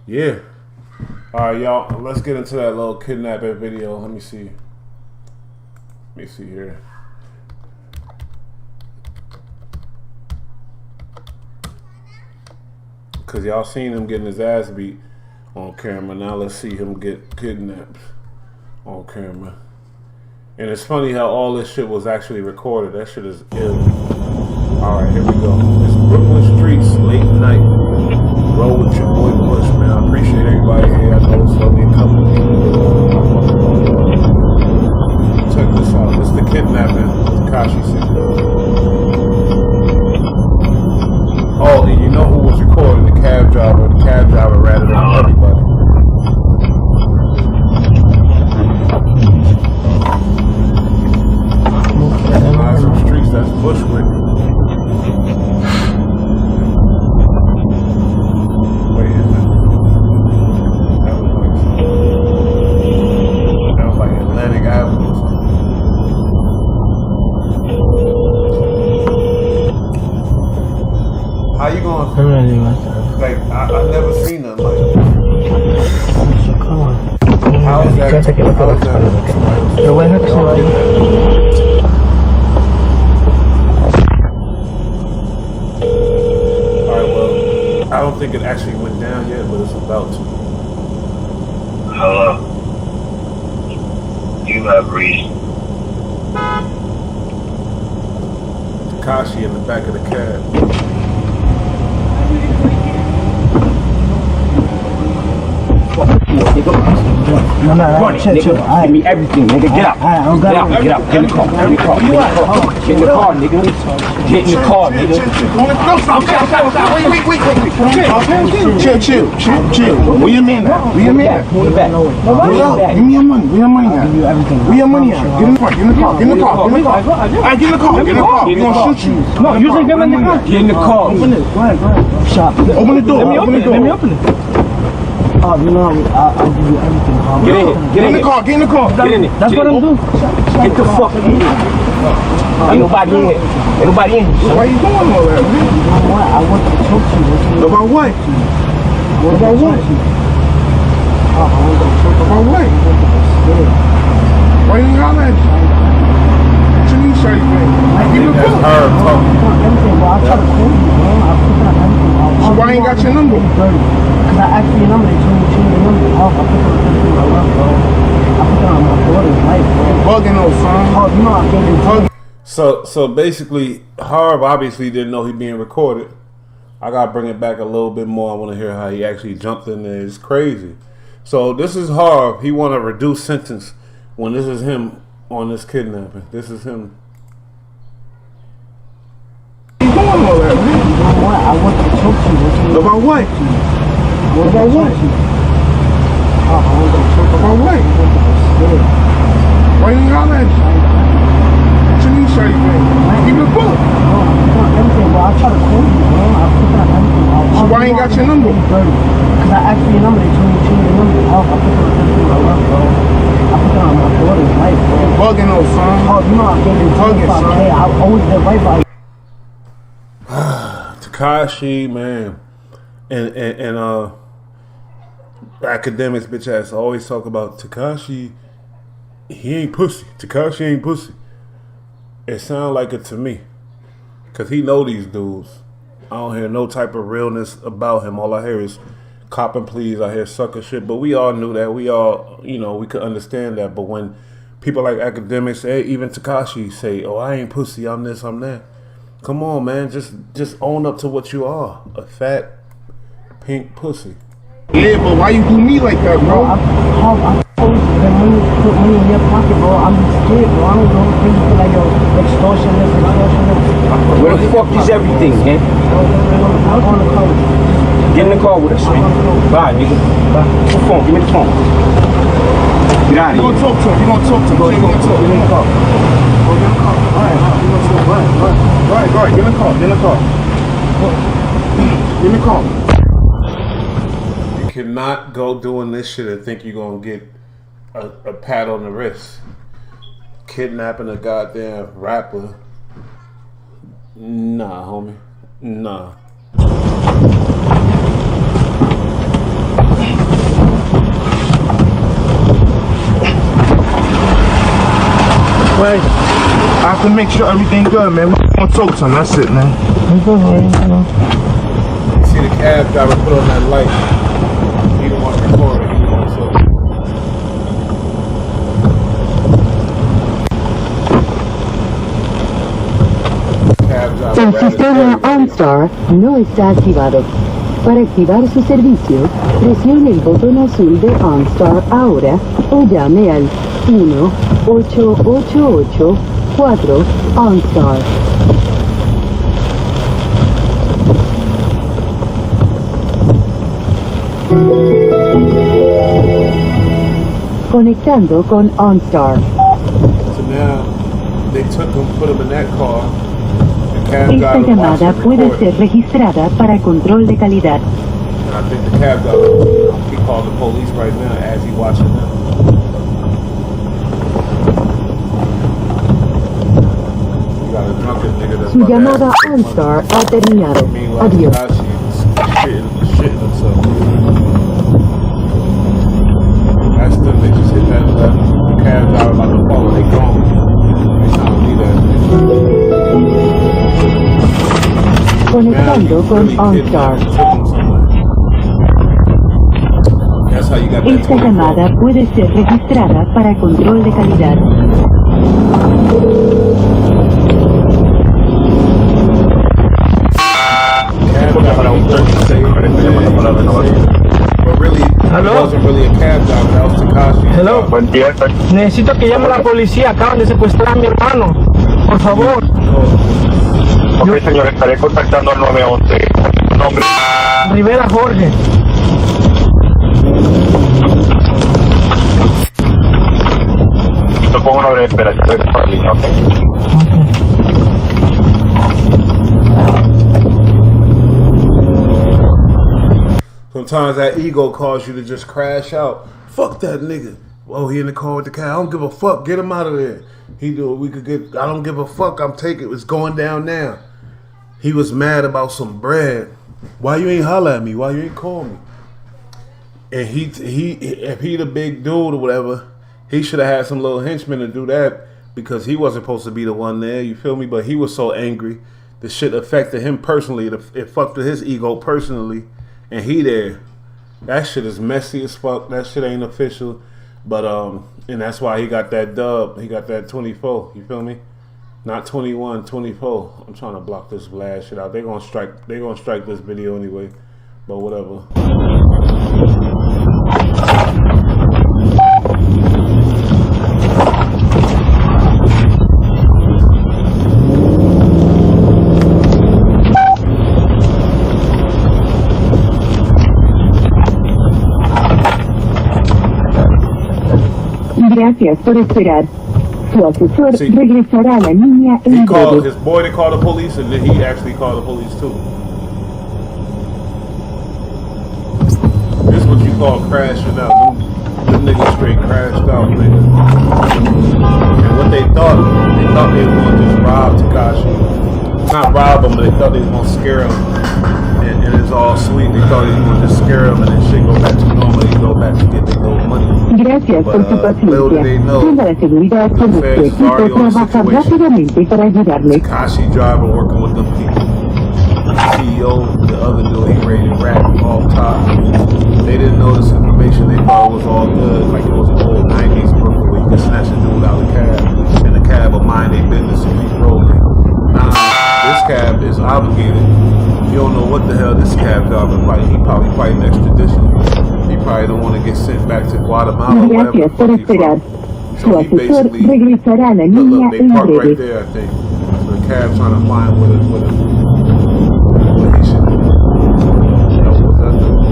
Yeah. All right, y'all. Let's get into that little kidnapping video. Let me see here. Cause y'all seen him getting his ass beat on camera. Now let's see him get kidnapped on camera. And it's funny how all this shit was actually recorded. That shit is ill. Alright, here we go. It's Brooklyn streets, late night. Roll with your boy Bush, man. I appreciate everybody here. I know it's only a couple people. Check this out. It's the kidnapping Tekashi situation. Oh, and you know who was recording? The cab driver. The cab driver ratted out everybody. Some streets, that's Bushwick. Wait, is it? That was like Atlantic Avenue or something. How you going? Like, I never seen nothing like this. How is that? I don't think it actually went down yet, but it's about to. Hello. You have reason. Tekashi in the back of the cab. No, chill. Give me everything, nigga. Get out. Get out. Get in the car. Get in the car. Get in the car, nigga. Get in the car, nigga. Wait. Chill. Where your man at? Where your man at? Give me your money. Where your money at? Where your money at? Get in the car. Get in the car. Alright, get in the car. We gonna shoot you. No, you think I'm in the car? Get in the car. Open it. Go ahead. Shop. Open the door. Let me open it. Oh, you know, I'll give you everything. Get in the car. Get in it. That's what I'm doing. Get the fuck in here. Ain't nobody in here. Why are you doing all that, man? You know what? I want to talk to you. About what? About what? About what? Why you ain't holler at you? What you mean, shawty, man? Give me the phone. I'll try to call you, man. I'll put on everything. So why ain't got your number? Because I asked for your number, they told me to change your number. I put it on everything I love, bro. I put it on my daughter's life, bro. Bugging those, son. Oh, you know I'm getting bugging. So basically, Harv obviously didn't know he being recorded. I gotta bring it back a little bit more. I want to hear how he actually jumped in there. It's crazy. So this is Harv. He want a reduced sentence when this is him on this kidnapping. This is him. You doing all that, man? You know what? I want to talk to you. About what? About what? About what? Why you ain't holler at you? What you mean, shawty, man? Give me the phone. I'll try to call you, bro. I'll put on everything. So why ain't got your number? Because I asked for your number, they told me to change your number. I'll put it on everything I love, bro. I put it on my daughter's life, bro. Bugging those, son. Oh, you know I'm getting bugging, son. Hey, I always been right by you. Tekashi, man, and academics bitch ass always talk about Tekashi. He ain't pussy. Tekashi ain't pussy. It sound like it to me, cause he know these dudes. I don't hear no type of realness about him. All I hear is cop and please. I hear sucker shit. But we all knew that. We all, we could understand that. But when people like academics, even Tekashi say, "Oh, I ain't pussy. I'm this. I'm that." Come on, man. Just own up to what you are. A fat, pink pussy. Yeah, but why you do me like that, bro? I always been when you put money in your pocket, bro. I'm scared, bro. I don't know. Things feel like yo, extortionist. Where the fuck is everything, man? I'm on the car with you. Get in the car with us, man. Bye, nigga. Bye. What's the phone? Give me the phone. Get out of here. You gonna talk to him. Get in the car. Go get in the car. Alright, get in the car. Get in the car. You cannot go doing this shit and think you're gonna get a pat on the wrist. Kidnapping a goddamn rapper. Nah, homie. Nah. Wait. I have to make sure everything good, man. We gonna talk to him. That's it, man. See see the cab driver put on that light. He don't want to record it. He wants to. El sistema OnStar no está activado. Para activar su servicio, presione el botón azul de OnStar ahora o llame al 1-888-4 OnStar. Conectando con OnStar. So now they took him, put him in that car. Esta llamada puede ser registrada para control de calidad. And I think the cab driver, he called the police right now as he watching them. You got a drunken nigga that's Su llamada OnStar ha terminado. Adiós. Shitting himself. That's them, they just hit that left. The cab driver about to fall and they gone. They trying to leave that nigga. Conectando con OnStar. Esta llamada puede ser registrada para control de calidad. Hello. Buen día. Necesito que llame a la policía. Acaban de secuestrar a mi hermano. Por favor. Ok, señor, estaré contactando al 911. ¿Su nombre? Rivera Jorge. Te pongo una breve espera, yo estoy por la línea, ok. Sometimes that ego causes you to just crash out. Fuck that nigga. Oh, he in the car with the cat. I don't give a fuck. Get him out of there. He do. We could get. I don't give a fuck. I'm taking. It's going down now. He was mad about some bread. Why you ain't holler at me? Why you ain't call me? And if he the big dude or whatever, he should have had some little henchmen to do that because he wasn't supposed to be the one there. You feel me? But he was so angry. The shit affected him personally. It fucked with his ego personally. And he there. That shit is messy as fuck. That shit ain't official. But and that's why he got that dub. He got that 24. You feel me? Not 21, 24. I'm trying to block this blast shit out. They're gonna strike this video anyway. But whatever. Gracias por esperar. Su asesor regresará a la línea en breve. His boy to call the police, and then he actually called the police too. This is what you call crashing out. Them niggas straight crashed out, nigga. And what they thought they were gonna just rob Tekashi. Not rob him, but they thought they was gonna scare him. And it's all sweet. They thought they was gonna just scare him, and then shit go back to normal. They go back to get their little money. Gracias por su paciencia. Tenga la seguridad que nuestro equipo trabaja rápidamente para ayudarle. Tekashi driver working with them people. CEO, the other dude, he ready to rap off top. They didn't know this information. They thought it was all good, like it was an old 90s Brooklyn where you could snatch a dude out of the cab, and the cab will mind their business and keep rolling. Nah, this cab is obligated. You don't know what the hell this cab driver fighting. He probably fighting extradition. He probably don't want to get sent back to Guatemala or whatever. Gracias por esperar. Su asesor regresará a la línea look, they en parked breve. right there, I think. So the cab trying to find what he should do. That was that dude.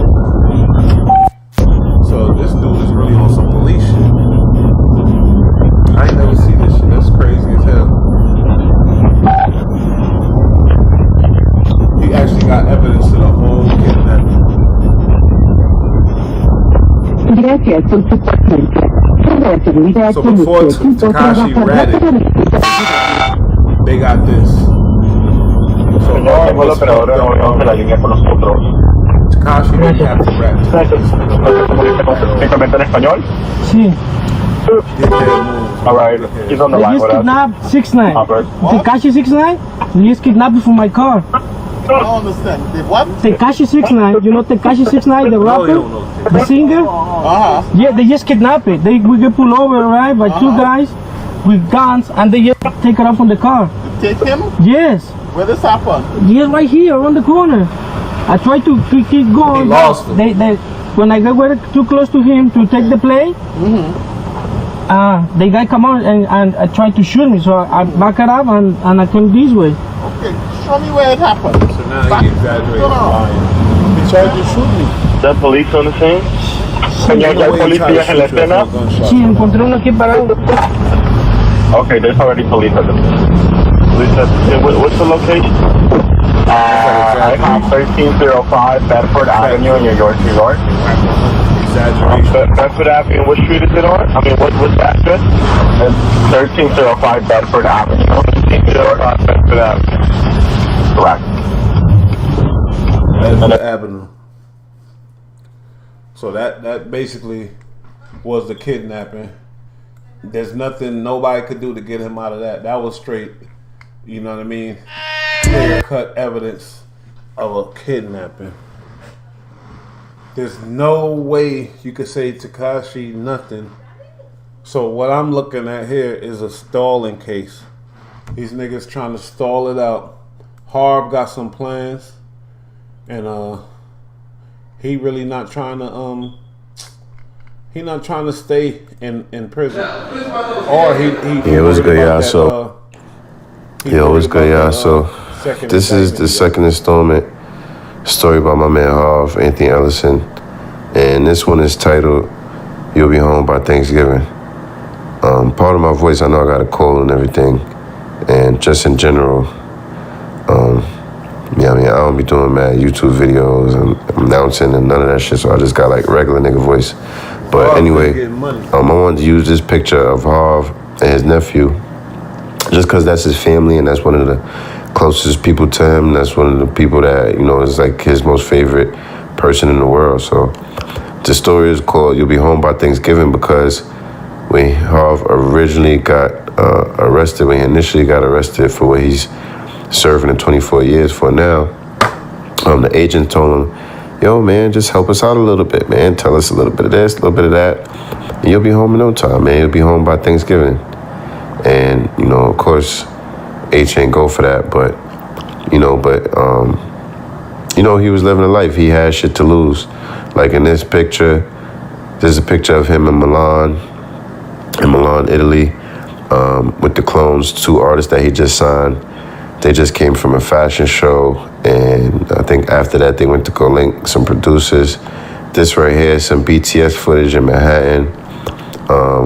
So this dude is really on some police shit. I ain't never seen this shit. That's crazy as hell. He actually got evidence to the whole kidnapping. Gracias por su paciencia. Tenga la seguridad So que before nuestro equipo Tekashi trabaja ratted, rápidamente. they got this. So Harv was fucked up. Tekashi didn't have to rap. ¿Únicamente en español? Sí. Alright, he's on the They line. just What else? kidnapped 6ix9ine. Tekashi 6ix9ine? He just kidnapped from my car. don't understand. The what? Tekashi 69. You know Tekashi 69, the rapper, the singer. Yeah, they just kidnap it. We get pulled over, right, by two guys with guns, and they just take it out from the car. Take him? Yes. Where this happen? Yes, right here, around the corner. I tried to keep going. He lost him. When I got too close to him to take the play, the guy come out and I tried to shoot me, so I back it up and I came this way. Okay, show me where it happened. So now he exaggerated lying. He tried to shoot me. The police on the scene? Señor, ¿ya hay policías en la escena? Sí, encontré uno aquí parado. Okay, there's already police at the what's the location? I have 1305 Bedford Avenue in New York, New York. Bedford Avenue, what street is it on? I mean, what's the address? It's 1305 Bedford Avenue. 1305 Bedford Avenue. Correct. Bedford Avenue. So that basically was the kidnapping. There's nothing nobody could do to get him out of that. That was straight, you know what I mean? Clear-cut evidence of a kidnapping. There's no way you could say Tekashi nothing. So what I'm looking at here is a stalling case. These niggas trying to stall it out. Harv got some plans, and he really not trying to he not trying to stay in prison. Or he yeah, it was good, y'all. So yeah, it was good, y'all. So this is the second installment story about my man Harv, Anthony Ellison, and this one is titled "You'll Be Home by Thanksgiving." Part of my voice, I know I got a cold and everything, and just in general, yeah, I mean, I don't be doing mad YouTube videos and announcing and none of that shit, so I just got like regular nigga voice. But anyway, I wanted to use this picture of Harv and his nephew, just because that's his family and that's one of the closest people to him. That's one of the people that, you know, is like his most favorite person in the world. So the story is called "You'll Be Home by Thanksgiving" because when Harv originally got arrested, when he initially got arrested for what he's serving in 24 years for now, the agent told him, "Yo, man, just help us out a little bit, man. Tell us a little bit of this, a little bit of that, and you'll be home in no time, man. You'll be home by Thanksgiving." And, you know, of course, H ain't go for that, but, you know, he was living a life. He had shit to lose. Like in this picture, there's a picture of him in Milan, Italy, with the Clones, two artists that he just signed. They just came from a fashion show, and I think after that they went to go link some producers. This right here is some BTS footage in Manhattan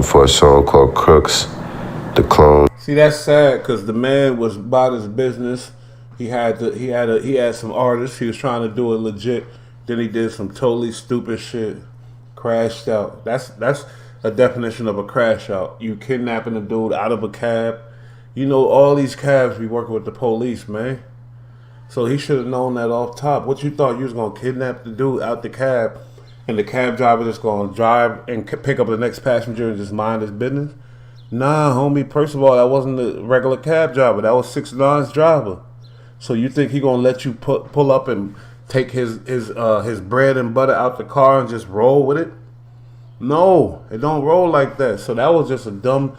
for a song called Crooks, the Clone. See, that's sad because the man was about his business. He had some artists. He was trying to do it legit. Then he did some totally stupid shit. Crashed out. That's a definition of a crash out. You kidnapping a dude out of a cab. You know, all these cabs be working with the police, man. So he should have known that off top. What you thought you was going to kidnap the dude out the cab and the cab driver just going to drive and pick up the next passenger and just mind his business? Nah, homie. First of all, that wasn't a regular cab driver. That was 6ix9ine's driver. So you think he going to let you pull up and take his bread and butter out the car and just roll with it? No, it don't roll like that. So that was just a dumb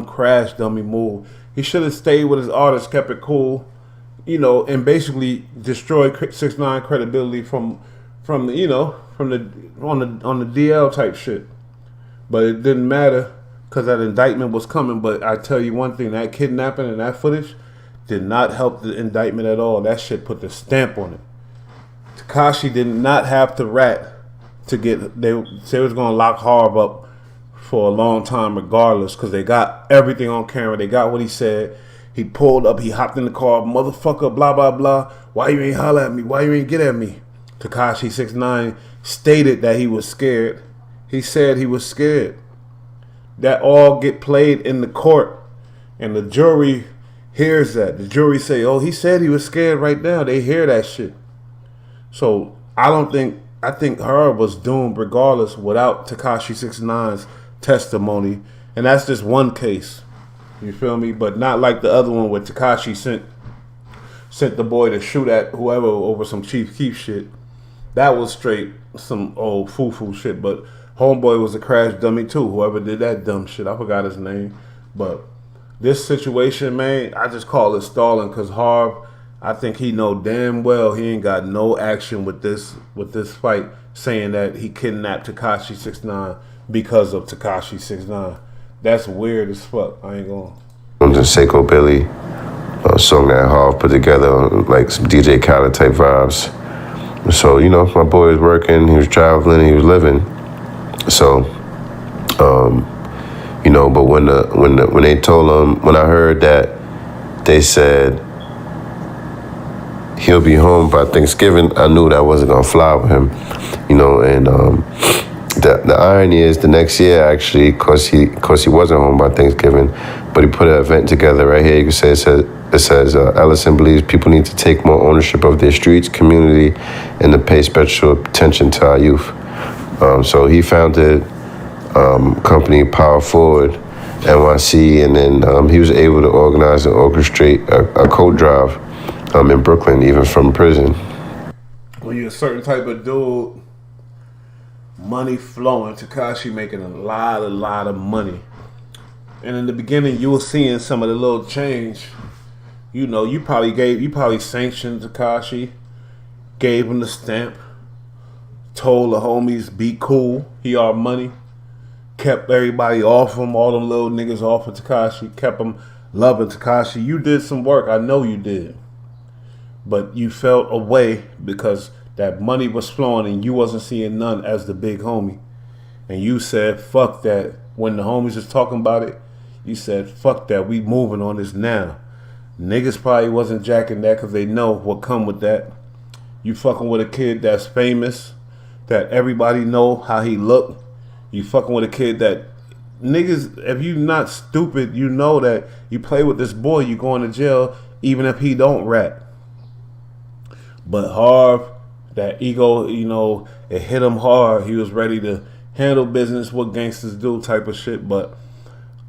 crash dummy move. He should have stayed with his artist, kept it cool, you know, and basically destroyed 6ix9ine credibility from the, you know, on the DL type shit. But it didn't matter because that indictment was coming. But I tell you one thing, that kidnapping and that footage did not help the indictment at all. That shit put the stamp on it. Tekashi did not have to rat to get, they was going to lock Harv up for a long time regardless because they got everything on camera. They got what he said. He pulled up, he hopped in the car, motherfucker, blah, blah, blah. Why you ain't holler at me? Why you ain't get at me? Tekashi 6ix9ine stated that he was scared. He said he was scared. That all get played in the court and the jury hears that. The jury say, oh, he said he was scared right now. They hear that shit. So I think Harv was doomed regardless without Tekashi 6ix9ine's testimony, and that's just one case. You feel me? But not like the other one where Tekashi sent sent the boy to shoot at whoever over some Chief Keef shit. That was straight some old foo-foo shit. But homeboy was a crash dummy too. Whoever did that dumb shit, I forgot his name. But this situation, man, I just call it stalling because Harv, I think he know damn well he ain't got no action with this fight, saying that he kidnapped Tekashi 6ix9ine because of Tekashi 6ix9ine. That's weird as fuck. I ain't gonna. The Seiko Billy song that Harv put together, like some DJ Khaled type vibes. So, you know, my boy was working, he was traveling, he was living. So, you know, but when they told him, when I heard that they said he'll be home by Thanksgiving, I knew that wasn't gonna fly with him, you know. And the irony is, the next year actually, cause he wasn't home by Thanksgiving, but he put an event together right here. You can say it says Ellison believes people need to take more ownership of their streets, community, and to pay special attention to our youth. So he founded company Power Forward NYC, and then he was able to organize and orchestrate a coat drive in Brooklyn, even from prison. When you're a certain type of dude, money flowing, Tekashi making a lot of money. And in the beginning, you were seeing some of the little change. You know, you probably sanctioned Tekashi, gave him the stamp, told the homies, be cool, he our money, kept everybody off him, all them little niggas off of Tekashi, kept them loving Tekashi. You did some work, I know you did. But you felt away because that money was flowing and you wasn't seeing none as the big homie. And you said, fuck that. When the homies was talking about it, you said, fuck that, we moving on this now. Niggas probably wasn't jacking that because they know what come with that. You fucking with a kid that's famous, that everybody know how he look. You fucking with a kid that, niggas, if you not stupid, you know that you play with this boy, you going to jail even if he don't rap. But Harv, that ego, you know, it hit him hard. He was ready to handle business, what gangsters do type of shit. But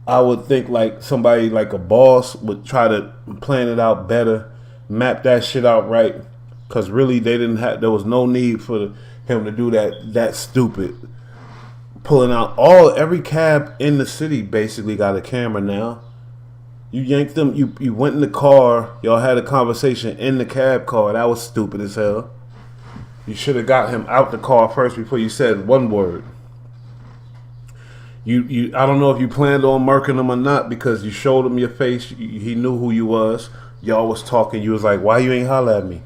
I would think like somebody like a boss would try to plan it out better, map that shit out right. Because really there was no need for him to do that stupid. Pulling out every cab in the city basically got a camera now. You yanked them, you went in the car, y'all had a conversation in the cab car. That was stupid as hell. You should have got him out the car first before you said one word. I don't know if you planned on murking him or not because you showed him your face. He knew who you was. Y'all was talking. You was like, why you ain't holler at me?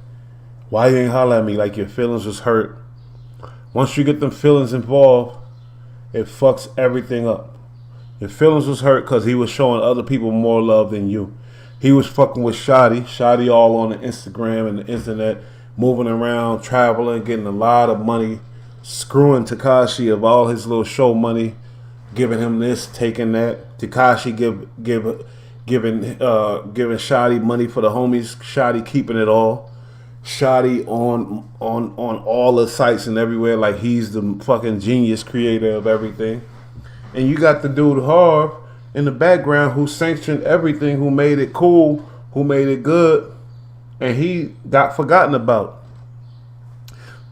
Why you ain't holler at me? Like your feelings was hurt. Once you get them feelings involved, it fucks everything up. Your feelings was hurt because he was showing other people more love than you. He was fucking with Shotty all on the Instagram and the internet, moving around, traveling, getting a lot of money, screwing Tekashi of all his little show money, giving him this, taking that. Tekashi giving Shotty money for the homies. Shotty keeping it all. Shotty on all the sites and everywhere like he's the fucking genius creator of everything. And you got the dude Harv in the background who sanctioned everything, who made it cool, who made it good, and he got forgotten about.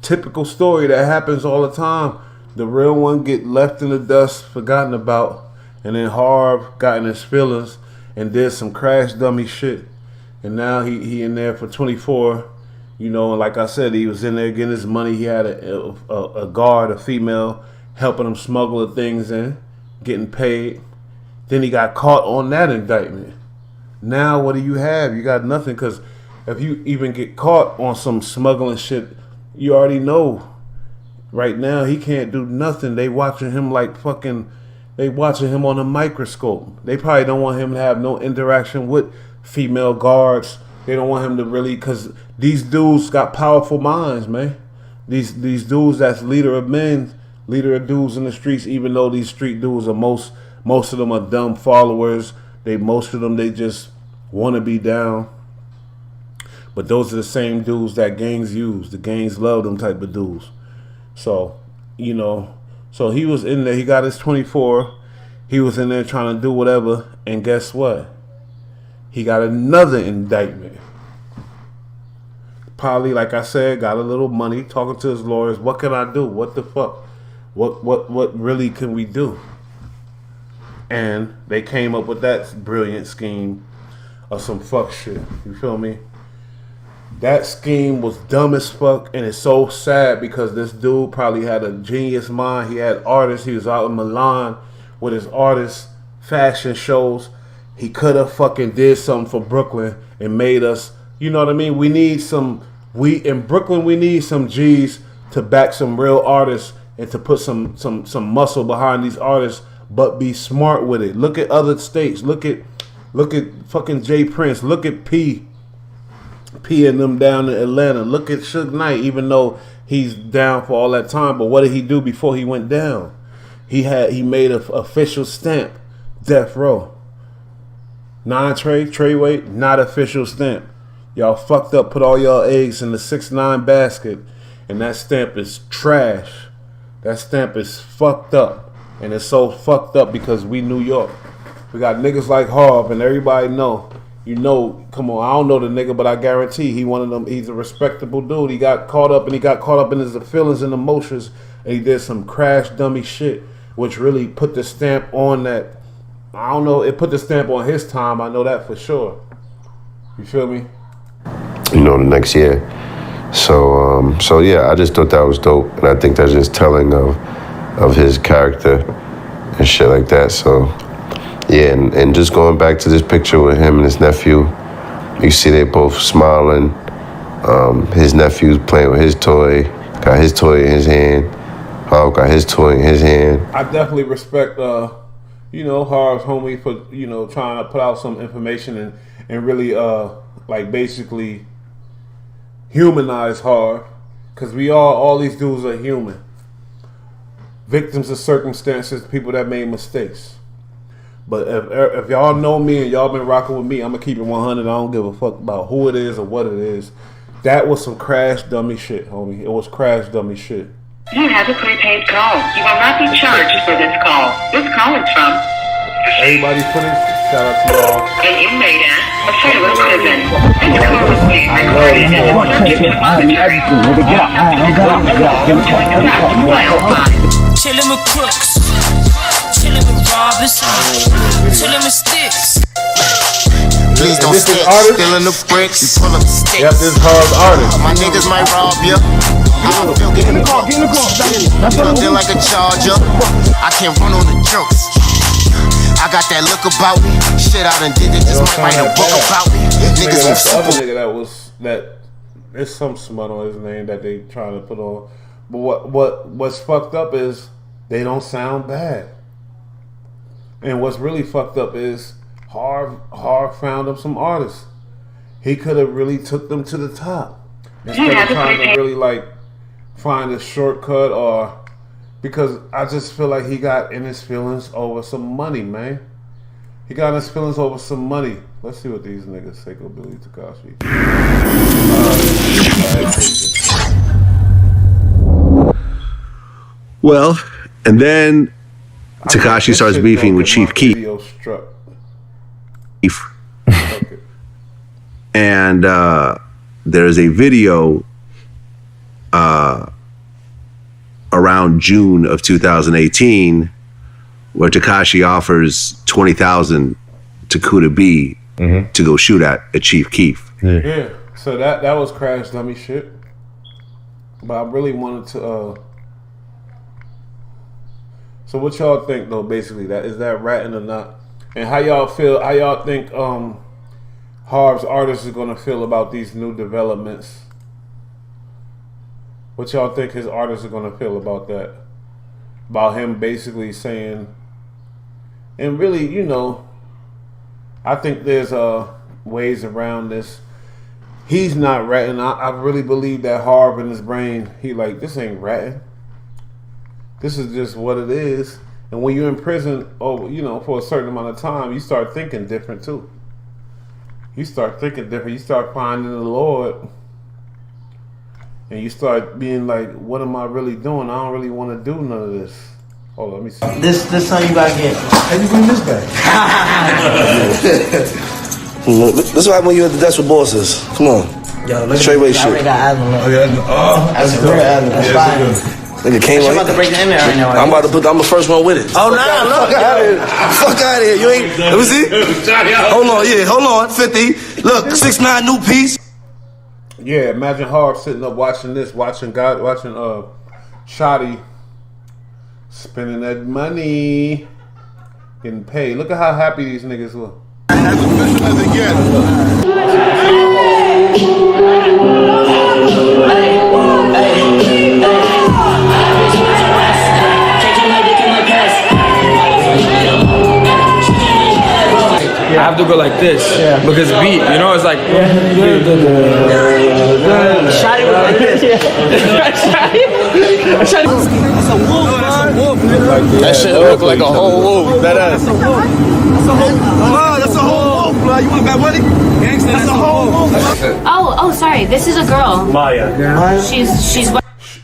Typical story that happens all the time. The real one get left in the dust, forgotten about, and then Harv got in his feelings and did some crash dummy shit. And now he in there for 24, you know, and like I said, he was in there getting his money. He had a guard, a female, helping him smuggle the things in, getting paid. Then he got caught on that indictment. Now what do you have? You got nothing, because if you even get caught on some smuggling shit, you already know right now he can't do nothing. They watching him like fucking, they watching him on a microscope. They probably don't want him to have no interaction with female guards. They don't want him to really, because these dudes got powerful minds, man. These dudes that's leader of men, leader of dudes in the streets, even though these street dudes are most of them are dumb followers. Most of them just want to be down. But those are the same dudes that gangs use. The gangs love them type of dudes. So, you know, so he was in there. He got his 24. He was in there trying to do whatever. And guess what? He got another indictment. probably, like I said, got a little money, talking to his lawyers. What can I do? What the fuck? What really can we do? And they came up with that brilliant scheme of some fuck shit. You feel me? That scheme was dumb as fuck, and it's so sad because this dude probably had a genius mind. He had artists. He was out in Milan with his artists, fashion shows. He could have fucking did something for Brooklyn and made us, you know what I mean? We need some, in Brooklyn, we need some G's to back some real artists and to put some muscle behind these artists, but be smart with it. Look at other states. Look at fucking Jay Prince. Look at P and them down in Atlanta. Look at Suge Knight, even though he's down for all that time. But what did he do before he went down? He made an official stamp, Death Row. Treyweight, not official stamp. Y'all fucked up, put all y'all eggs in the 6ix9ine basket, and that stamp is trash. That stamp is fucked up. And it's so fucked up because we New York. We got niggas like Harv, and everybody know. You know, come on, I don't know the nigga, but I guarantee he one of them. He's a respectable dude. He got caught up in his feelings and emotions, and he did some crash dummy shit, which really put the stamp on that. I don't know, it put the stamp on his time. I know that for sure. You feel me? You know, the next year. So yeah, I just thought that was dope, and I think that's just telling of his character and shit like that. So yeah, and just going back to this picture with him and his nephew, you see they both smiling. His nephew's playing with his toy, got his toy in his hand. Harv got his toy in his hand. I definitely respect, Harv's homie for, trying to put out some information and really, basically humanize Harv. Because all these dudes are human. Victims of circumstances, people that made mistakes. But if y'all know me and y'all been rocking with me, I'm going to keep it 100. I don't give a fuck about who it is or what it is. That was some crash dummy shit, homie. It was crash dummy shit. You have a prepaid call. You will not be charged for this call. This call is from everybody put it. Shout out to y'all. An inmate at a federal prison. This call was being recorded and is subject to monitoring. Chillin' with crooks, chillin' with robbers, chillin' with sticks. Please don't stick, stealing the bricks. You pull up the sticks. Yep, this Harv artist. My niggas might rob you. I don't feel get in the car. Feel like a charger. I can't run on the jokes. I got that look about me. Shit, I done did it. Just might write a book about me. Niggas on super. Nigga there's some smut on his name that they trying to put on. But what's fucked up is they don't sound bad. And what's really fucked up is Harv found him some artists. He could have really took them to the top instead of trying to really find a shortcut, or because I just feel like he got in his feelings over some money, man. He got in his feelings over some money. Let's see what these niggas say. Go Billy Tekashi. Well, and then Tekashi starts beefing with Chief Keef. Okay. And there's a video around June of 2018 where Tekashi offers $20,000 to Kuda B to go shoot at Chief Keef. Yeah. So that was crash dummy shit. But I really wanted to. So what y'all think though? Basically, is that ratting or not? And how y'all feel? How y'all think Harv's artist is gonna feel about these new developments? What y'all think his artists are gonna feel about that? About him basically saying, and really, I think there's ways around this. He's not ratting. I really believe that Harv in his brain, he this ain't ratting. This is just what it is. And when you're in prison, for a certain amount of time, you start thinking different too. You start thinking different. You start finding the Lord. And you start being like, what am I really doing? I don't really want to do none of this. Hold on, let me see. This song you gotta get. How you bring this back? This is what happened when you're at the desk with bosses. Come on. Yo, look Treyway at shit. That's a real album. That's fire. Nigga came I'm about to break the internet right now. I'm about to put. I'm the first one with it. Oh, nah, look. Fuck out of here. Fuck out of here. You ain't. Let me see. Hold on. Yeah, hold on. 50. Look, 6ix9ine new piece. Yeah, imagine Harv sitting up watching this, watching Shotty spending that money, getting paid. Look at how happy these niggas look. As official as it gets. I have to go like this because beat, you know, it's like. Shotty was like this. That's a wolf, bro. That shit look like a whole wolf. That ass. That's a whole wolf, bro. You want that money? Gangsta, that's a whole wolf. Oh, sorry. This is a girl. Maya. She's.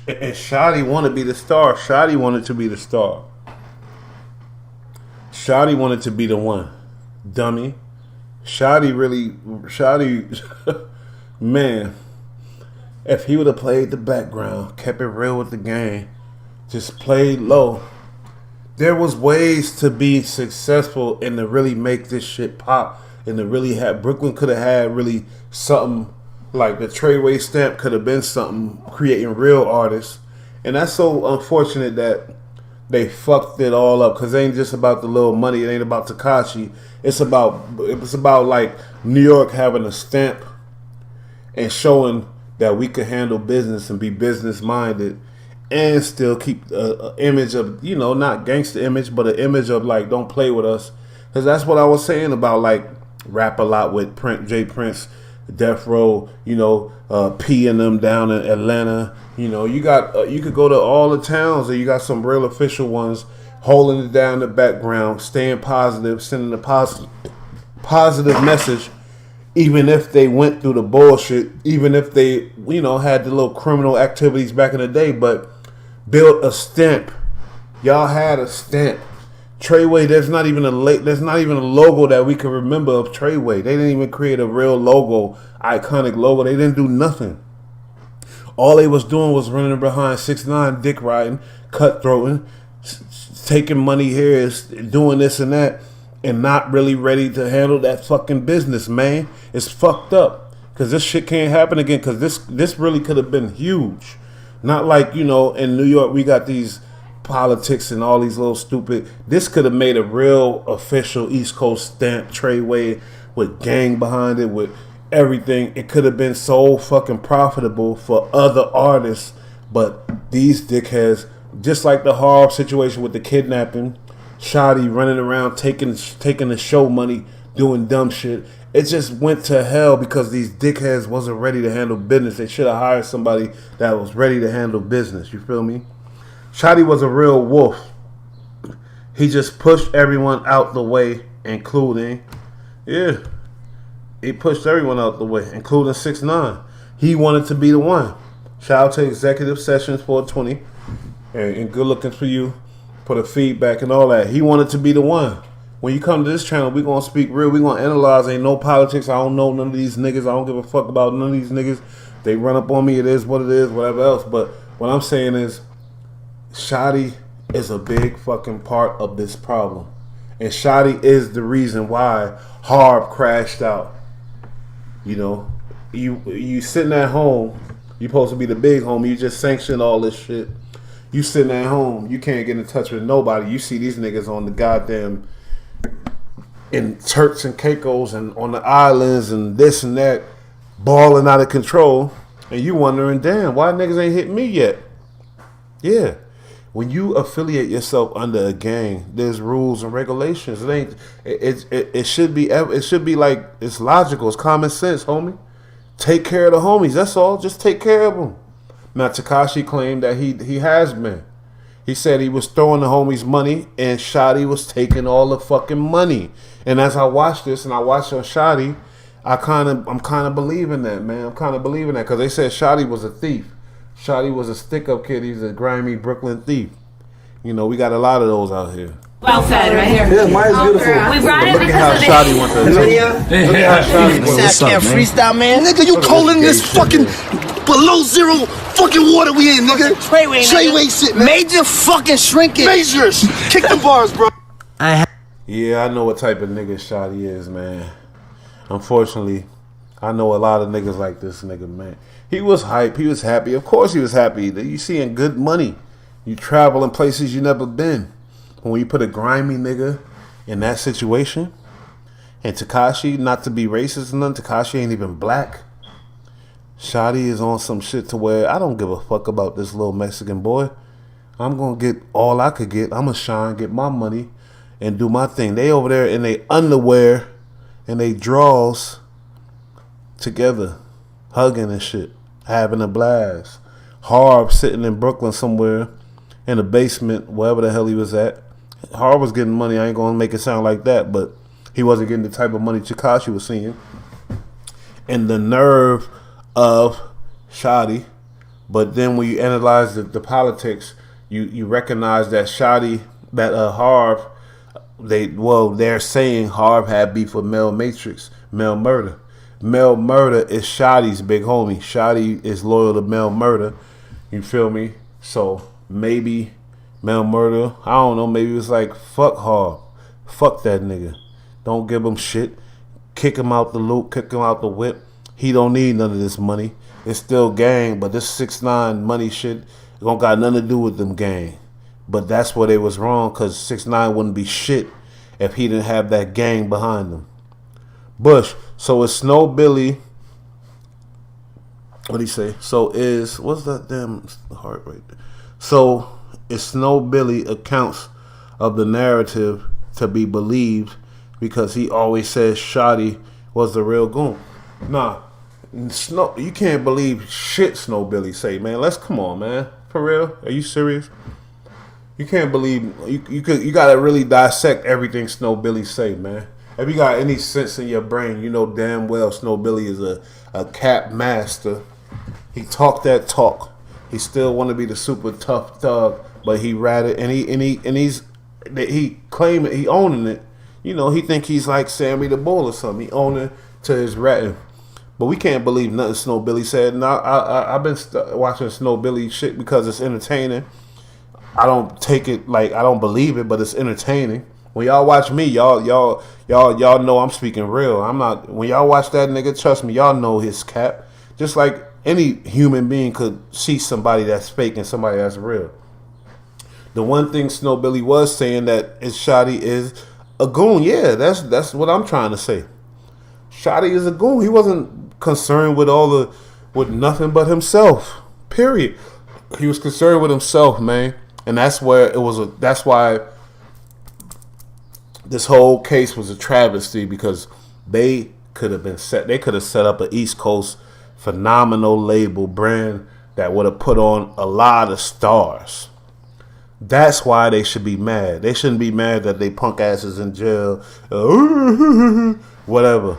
And Shotty wanted to be the star. Shotty wanted to be the star. Shotty wanted to be the one. Dummy. Shotty, man, if he would have played the background, kept it real with the game, just played low, there was ways to be successful and to really make this shit pop and to really have, Brooklyn could have had really something like the Treyway stamp could have been something, creating real artists. And that's so unfortunate that they fucked it all up, because it ain't just about the little money. It ain't about Tekashi. It's about like New York having a stamp and showing that we could handle business and be business minded and still keep an image of, you know, not gangster image, but an image of like, don't play with us. Because that's what I was saying about like Rap a Lot with Jay Prince, Death Row, you know, P and them down in Atlanta. You know, you got you could go to all the towns and you got some real official ones holding it down in the background, staying positive, sending a positive message, even if they went through the bullshit, even if they, you know, had the little criminal activities back in the day, but built a stamp. Y'all had a stamp. Treyway, there's not even a logo that we can remember of Treyway. They didn't even create a real logo, iconic logo. They didn't do nothing. All they was doing was running behind 6ix9ine, dick riding, cutthroating, taking money here, is doing this and that, and not really ready to handle that fucking business, man. It's fucked up, because this shit can't happen again, because this really could have been huge. Not like, you know, in New York we got these politics and all these little stupid. This could have made a real official East Coast stamp, Treyway, with gang behind it, with everything. It could have been so fucking profitable for other artists, but these dickheads, just like the Harv situation with the kidnapping, Shotty running around taking the show money, doing dumb shit. It just went to hell because these dickheads wasn't ready to handle business. They should have hired somebody that was ready to handle business. You feel me? Shotty was a real wolf. He just pushed everyone out the way, including, he pushed everyone out the way, including 6ix9ine. He wanted to be the one. Shout out to Executive Sessions 420. And good looking for you for the feedback and all that. He wanted to be the one. When you come to this channel, we're going to speak real. We're going to analyze. Ain't no politics. I don't know none of these niggas. I don't give a fuck about none of these niggas. They run up on me. It is what it is, whatever else. But what I'm saying is, Shotty is a big fucking part of this problem. And Shotty is the reason why Harv crashed out. You know, you sitting at home. You supposed to be the big homie. You just sanctioned all this shit. You sitting at home. You can't get in touch with nobody. You see these niggas on the goddamn, in Turks and Caicos and on the islands and this and that, balling out of control. And you wondering, damn, why niggas ain't hit me yet? Yeah. When you affiliate yourself under a gang, there's rules and regulations. It should be like, it's logical. It's common sense, homie. Take care of the homies. That's all. Just take care of them. Now, Tekashi claimed that he has been. He said he was throwing the homies money and Shotty was taking all the fucking money. And as I watched this and I watched on Shotty, I'm kind of believing that, man. I'm kind of believing that because they said Shotty was a thief. Shotty was a stick-up kid. He's a grimy Brooklyn thief. You know, we got a lot of those out here. Well fed right here. Yeah, mine's beautiful. We brought it Look at because how of the shoddy went there. Look at how shoddy went. What's up, man? Freestyle, man. Nigga, you colder than this fucking below zero fucking water we in, nigga. Treyway shit, man. Major fucking shrinking. Majors. Kick the bars, bro. Yeah, I know what type of nigga Shotty is, man. Unfortunately, I know a lot of niggas like this nigga, man. He was hype. He was happy. Of course he was happy. You seeing good money. You travel in places you never been. When you put a grimy nigga in that situation, and Tekashi, not to be racist or nothing, Tekashi ain't even black. Shotty is on some shit to where I don't give a fuck about this little Mexican boy. I'm gonna get all I could get. I'm gonna shine, get my money, and do my thing. They over there in they underwear and they draws together, hugging and shit, having a blast. Harv sitting in Brooklyn somewhere in the basement, wherever the hell he was at. Harv was getting money. I ain't gonna make it sound like that, but he wasn't getting the type of money Tekashi was seeing. And the nerve of Shotty. But then when you analyze the politics, you recognize that Shotty, that Harv, they're saying Harv had beef with Mel Matrix, Mel Murder. Mel Murder is Shotty's big homie. Shotty is loyal to Mel Murder. You feel me? So maybe Mel Murder, I don't know, maybe it was like, fuck Harv. Fuck that nigga. Don't give him shit. Kick him out the loop, kick him out the whip. He don't need none of this money. It's still gang, but this 6ix9ine money shit don't got nothing to do with them gang. But that's where they was wrong, because 6ix9ine wouldn't be shit if he didn't have that gang behind him. Bush, so it's Snow Billy. What'd he say? So is, what's that damn heart right there? So is Snow Billy accounts of the narrative to be believed because he always says Shotty was the real goon. Nah, Snow, you can't believe shit Snow Billy say, man. Let's come on, man. For real? Are you serious? You can't believe you gotta really dissect everything Snow Billy say, man. If you got any sense in your brain, you know damn well Snow Billy is a cap master. He talk that talk. He still want to be the super tough thug, but he ratted and he claim it, he owning it. You know, he think he's like Sammy the Bull or something. He owning to his ratting. But we can't believe nothing Snow Billy said. Now I've been watching Snow Billy shit because it's entertaining. I don't take it like I don't believe it, but it's entertaining. When y'all watch me, y'all know I'm speaking real. I'm not. When y'all watch that nigga, trust me, y'all know his cap. Just like any human being could see somebody that's fake and somebody that's real. The one thing Snow Billy was saying that is Shotty is a goon. Yeah, that's what I'm trying to say. Shotty is a goon. He wasn't concerned with with nothing but himself. Period. He was concerned with himself, man, and that's where it was. That's why this whole case was a travesty, because they could have been set. They could have set up an East Coast phenomenal label brand that would have put on a lot of stars. That's why they should be mad. They shouldn't be mad that they punk asses in jail. Whatever.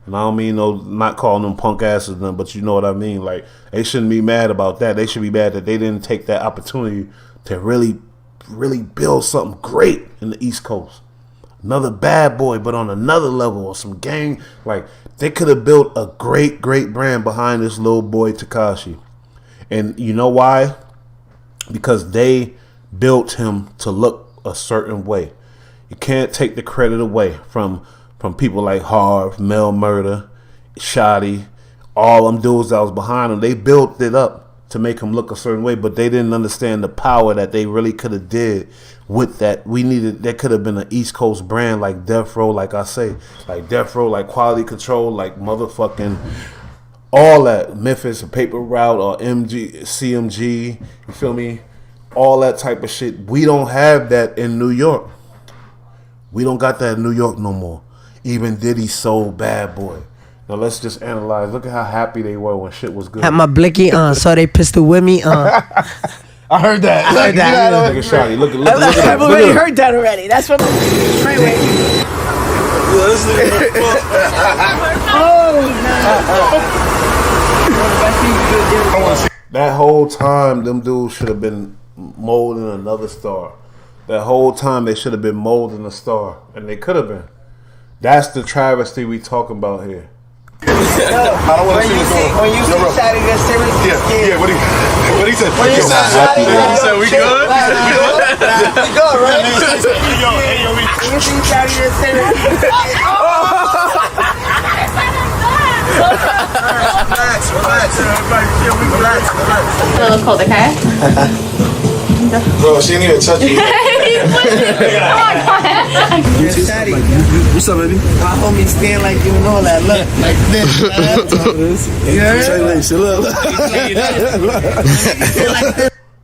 And I don't mean not calling them punk asses, but you know what I mean. Like, they shouldn't be mad about that. They should be mad that they didn't take that opportunity to really, really build something great in the East Coast. Another Bad Boy, but on another level, or some gang. Like, they could have built a great, great brand behind this little boy Tekashi. And you know why? Because they built him to look a certain way. You can't take the credit away from people like Harv, Mel Murder, Shotty, all them dudes that was behind him. They built it up to make him look a certain way, but they didn't understand the power that they really could have did with that. There could have been an East Coast brand like Death Row, like I say, like Death Row, like Quality Control, like motherfucking all that, Memphis, Paper Route, or CMG, you feel me? All that type of shit. We don't have that in New York. We don't got that in New York no more. Even Diddy sold Bad Boy. Now let's just analyze. Look at how happy they were when shit was good. Had my blicky on, so they pistol with me on. I heard that. I heard that. Look at Shotty. Look at I've already heard that already. That's from Freeway. That whole time, them dudes should have been molding another star. That whole time they should have been molding a star, and they could have been. That's the travesty we talking about here. I don't want to see what's going on. When you see Shotty get serious, Yeah, what he said? When you see Shotty He said, we good? we good, right? When you see Shotty get serious, relax. A little cold, okay? Bro, she didn't even touch me. Come on. What's up, baby? my homie stand like you and all that. Look, like this.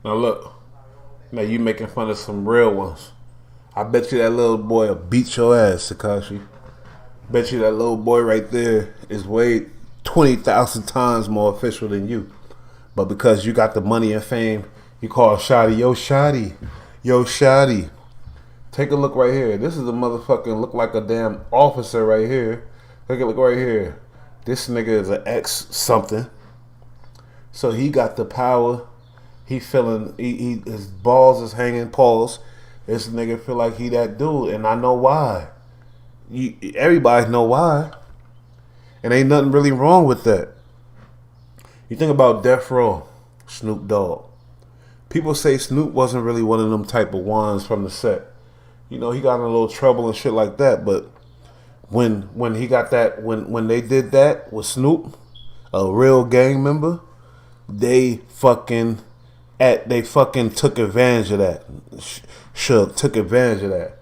Now look, now you making fun of some real ones. I bet you that little boy will beat your ass, Tekashi. Bet you that little boy right there is way 20,000 times more official than you. But because you got the money and fame, you call Shotty, yo Shotty, yo Shotty. Take a look right here. This is a motherfucking look like a damn officer right here. Look right here. This nigga is an ex something. So he got the power. He feeling, his balls is hanging, paws. This nigga feel like he that dude, and I know why. Everybody know why. And ain't nothing really wrong with that. You think about Death Row, Snoop Dogg. People say Snoop wasn't really one of them type of ones from the set. You know, he got in a little trouble and shit like that, but when he got that, when they did that with Snoop, a real gang member, they fucking took advantage of that. Shug took advantage of that.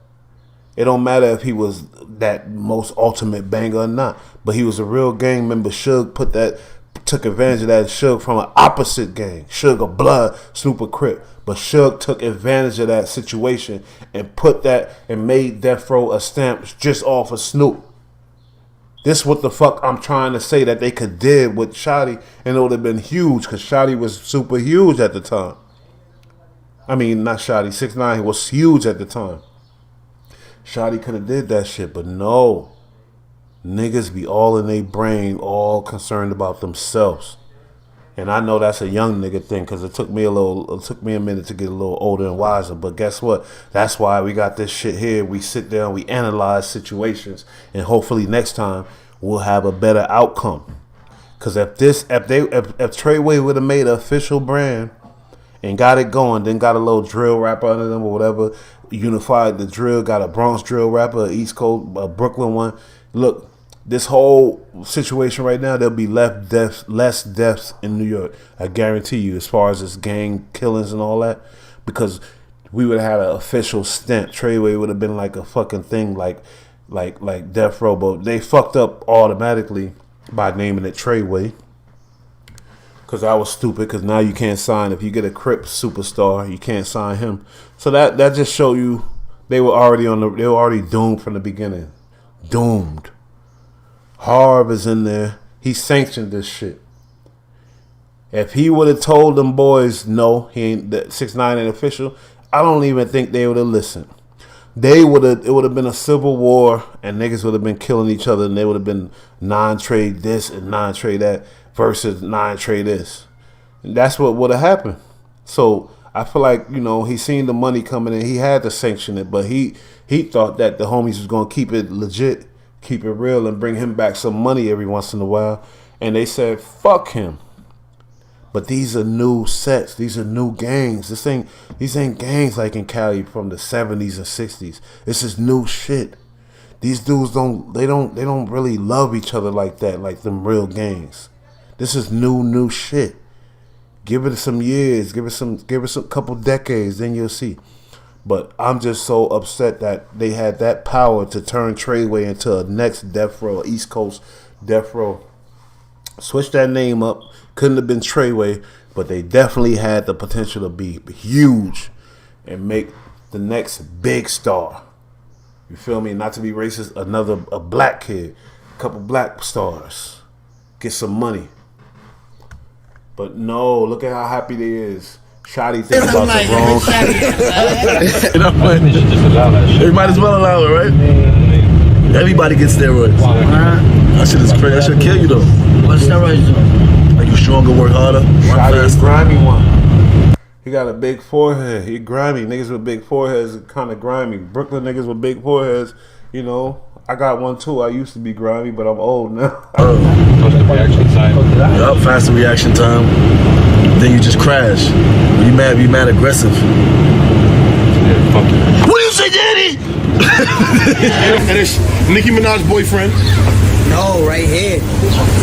It don't matter if he was that most ultimate banger or not, but he was a real gang member. Shug took advantage of that. Shug from an opposite gang. Shug a Blood, Snoop a Crip. But Shug took advantage of that situation and put that and made Death Row a stamp just off of Snoop. This what the fuck I'm trying to say that they could did with Shotty, and it would have been huge because Shotty was super huge at the time. I mean, not Shotty, 6ix9ine was huge at the time. Shotty could have did that shit, but no. Niggas be all in their brain, all concerned about themselves. And I know that's a young nigga thing because it took me a minute to get a little older and wiser. But guess what? That's why we got this shit here. We sit down, we analyze situations, and hopefully next time we'll have a better outcome. Because if Treyway would have made an official brand and got it going, then got a little drill rapper under them or whatever, unified the drill, got a Bronx drill rapper, a East Coast, a Brooklyn one. Look, this whole situation right now, there'll be less deaths in New York. I guarantee you, as far as this gang killings and all that, because we would have had an official stint. Treyway would have been like a fucking thing, like Death Row, but they fucked up automatically by naming it Treyway. Because I was stupid. Because now you can't sign, if you get a Crip superstar, you can't sign him. So that just show you they were already doomed from the beginning. Doomed. Harv is in there. He sanctioned this shit. If he would have told them boys, no, he ain't, that 6ix9ine ain't official, I don't even think they would have listened. It would have been a civil war, and niggas would have been killing each other, and they would have been 9-Trey this and 9-Trey that versus 9-Trey this. And that's what would have happened. So I feel like, you know, he seen the money coming in. He had to sanction it, but he thought that the homies was going to keep it legit, keep it real, and bring him back some money every once in a while. And they said, fuck him. But these are new sets. These are new gangs. These ain't gangs like in Cali from the 70s and 60s. This is new shit. These dudes don't really love each other like that, like them real gangs. This is new shit. Give it some years, give it some couple decades, then you'll see. But I'm just so upset that they had that power to turn Treyway into a next Death Row, East Coast Death Row. Switch that name up. Couldn't have been Treyway, but they definitely had the potential to be huge and make the next big star. You feel me? Not to be racist, a black kid, a couple black stars, get some money. But no, look at how happy they is. Shotty think about the wrong shit. You know what? They might as well allow it, right? Everybody gets steroids. That shit is crazy. That should kill you though. What steroids do? Like you stronger, work harder, run faster. Grimy one. He got a big forehead. He grimy. Niggas with big foreheads are kind of grimy. Brooklyn niggas with big foreheads, you know. I got one too. I used to be grimy, but I'm old now. Faster reaction time. Yup, faster reaction time. Then you just crash. You mad aggressive. What do you say, Daddy? And it's Nicki Minaj's boyfriend. No, right here.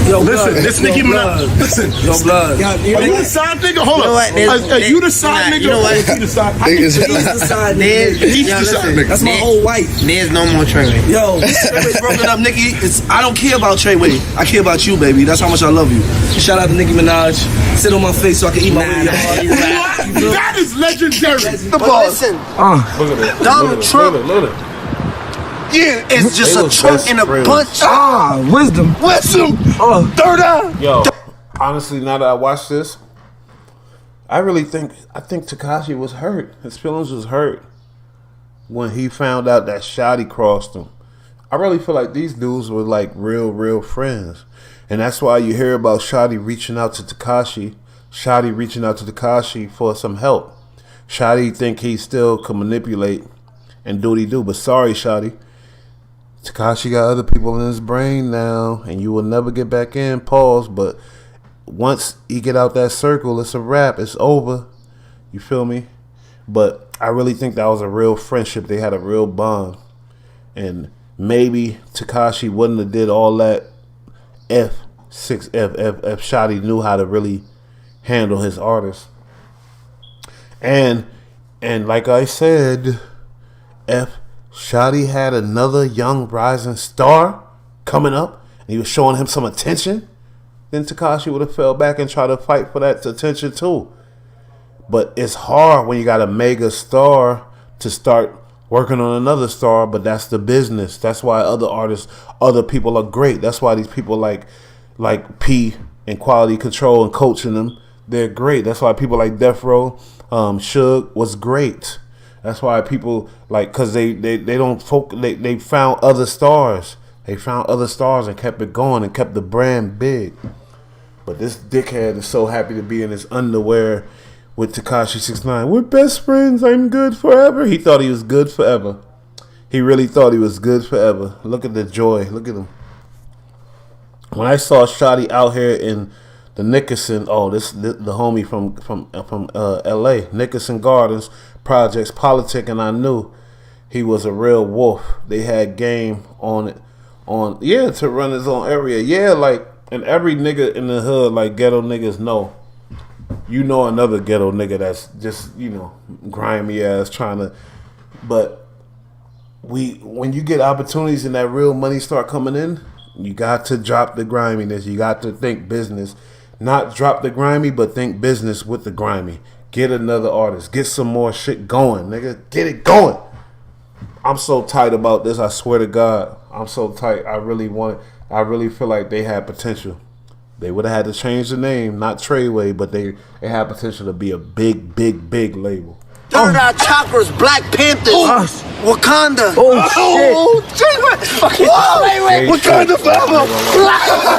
Yo, listen, this Nicki Minaj. Listen, Yo, blood. Are you the side nigga? Hold You know up. what? Are you the side nigga? You know what? Or is he the side? He's the side nigga. He's the side nigga. That's my whole wife. There's no more Treyway. Yo, Treyway's broken up, Nicki. I don't care about Treyway. I care about you, baby. That's how much I love you. Shout out to Nicki Minaj. Sit on my face so I can eat my way. That is legendary. But listen, Look at that. Donald Trump. Look at it. Yeah, it's just They a was trunk best and a friends. bunch. Wisdom. Wisdom. Third eye. Yo, honestly, now that I watch this, I think Tekashi was hurt. His feelings was hurt when he found out that Shotty crossed him. I really feel like these dudes were like real friends. And that's why you hear about Shotty reaching out to Tekashi. Shotty reaching out to Tekashi for some help. Shotty think he still can manipulate and do what he do. But sorry, Shotty. Tekashi got other people in his brain now, and you will never get back in. Pause. But once he get out that circle, it's a wrap. It's over. You feel me? But I really think that was a real friendship. They had a real bond, and maybe Tekashi wouldn't have did all that if Shotty knew how to really handle his artists. And like I said, if Shotty had another young rising star coming up and he was showing him some attention, then Tekashi would have fell back and tried to fight for that attention too. But it's hard when you got a mega star to start working on another star, but that's the business. That's why other artists, other people are great. That's why these people like P and Quality Control and coaching them, they're great. That's why people like Death Row, Suge was great. That's why people like, cause they don't focus. They found other stars. They found other stars and kept it going and kept the brand big. But this dickhead is so happy to be in his underwear with Tekashi 6ix9ine. We're best friends. I'm good forever. He thought he was good forever. He really thought he was good forever. Look at the joy. Look at him. When I saw Shotty out here in the Nickerson, the homie from L.A. Nickerson Gardens Projects Politic, and I knew he was a real wolf. They had game on it, to run his own area, like, and every nigga in the hood, like ghetto niggas know. You know another ghetto nigga that's just, grimy ass trying to, but when you get opportunities and that real money start coming in, you got to drop the griminess. You got to think business. Not drop the grimy, but think business with the grimy. Get another artist. Get some more shit going, nigga. Get it going. I'm so tight about this. I swear to God. I'm so tight. I really feel like they had potential. They would have had to change the name, not Treyway, but they had potential to be a big label. Third Eye Chakras, Black Panthers, Wakanda. Shit. Wakanda forever.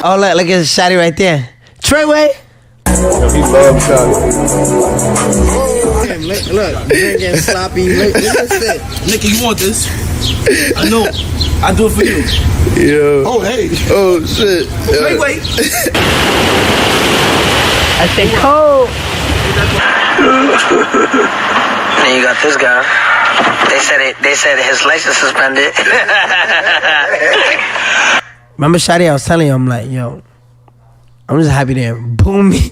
Oh, look at Shotty right there. Treyway. He loves Shotty. Look, drinking sloppy. Look at that. Nicki, you want this? I know. I do it for you. Yeah. Oh, hey. Oh, shit. Wait. I think cold. Then you got this guy. They said his license suspended. Remember Shotty, I was telling you, I'm like, yo, I'm just happy they boom me.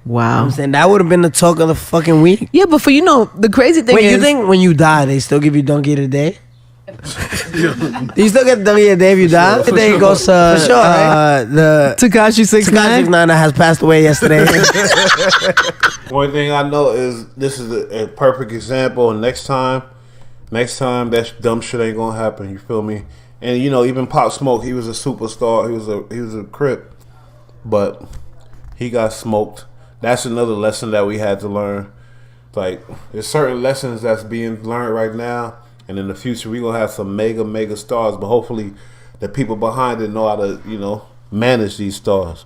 Wow. I'm saying that would have been the talk of the fucking week. Yeah, but the crazy thing is, you think when you die they still give you donkey of the day? You still get the donkey of the day if you die? For Then it goes sure, the Tekashi 6ix9ine that has passed away yesterday. One thing I know is this is a perfect example. And next time that dumb shit ain't gonna happen. You feel me? And even Pop Smoke, he was a superstar. He was a Crip, but he got smoked. That's another lesson that we had to learn. Like, there's certain lessons that's being learned right now, and in the future we're gonna have some mega stars. But hopefully, the people behind it know how to manage these stars.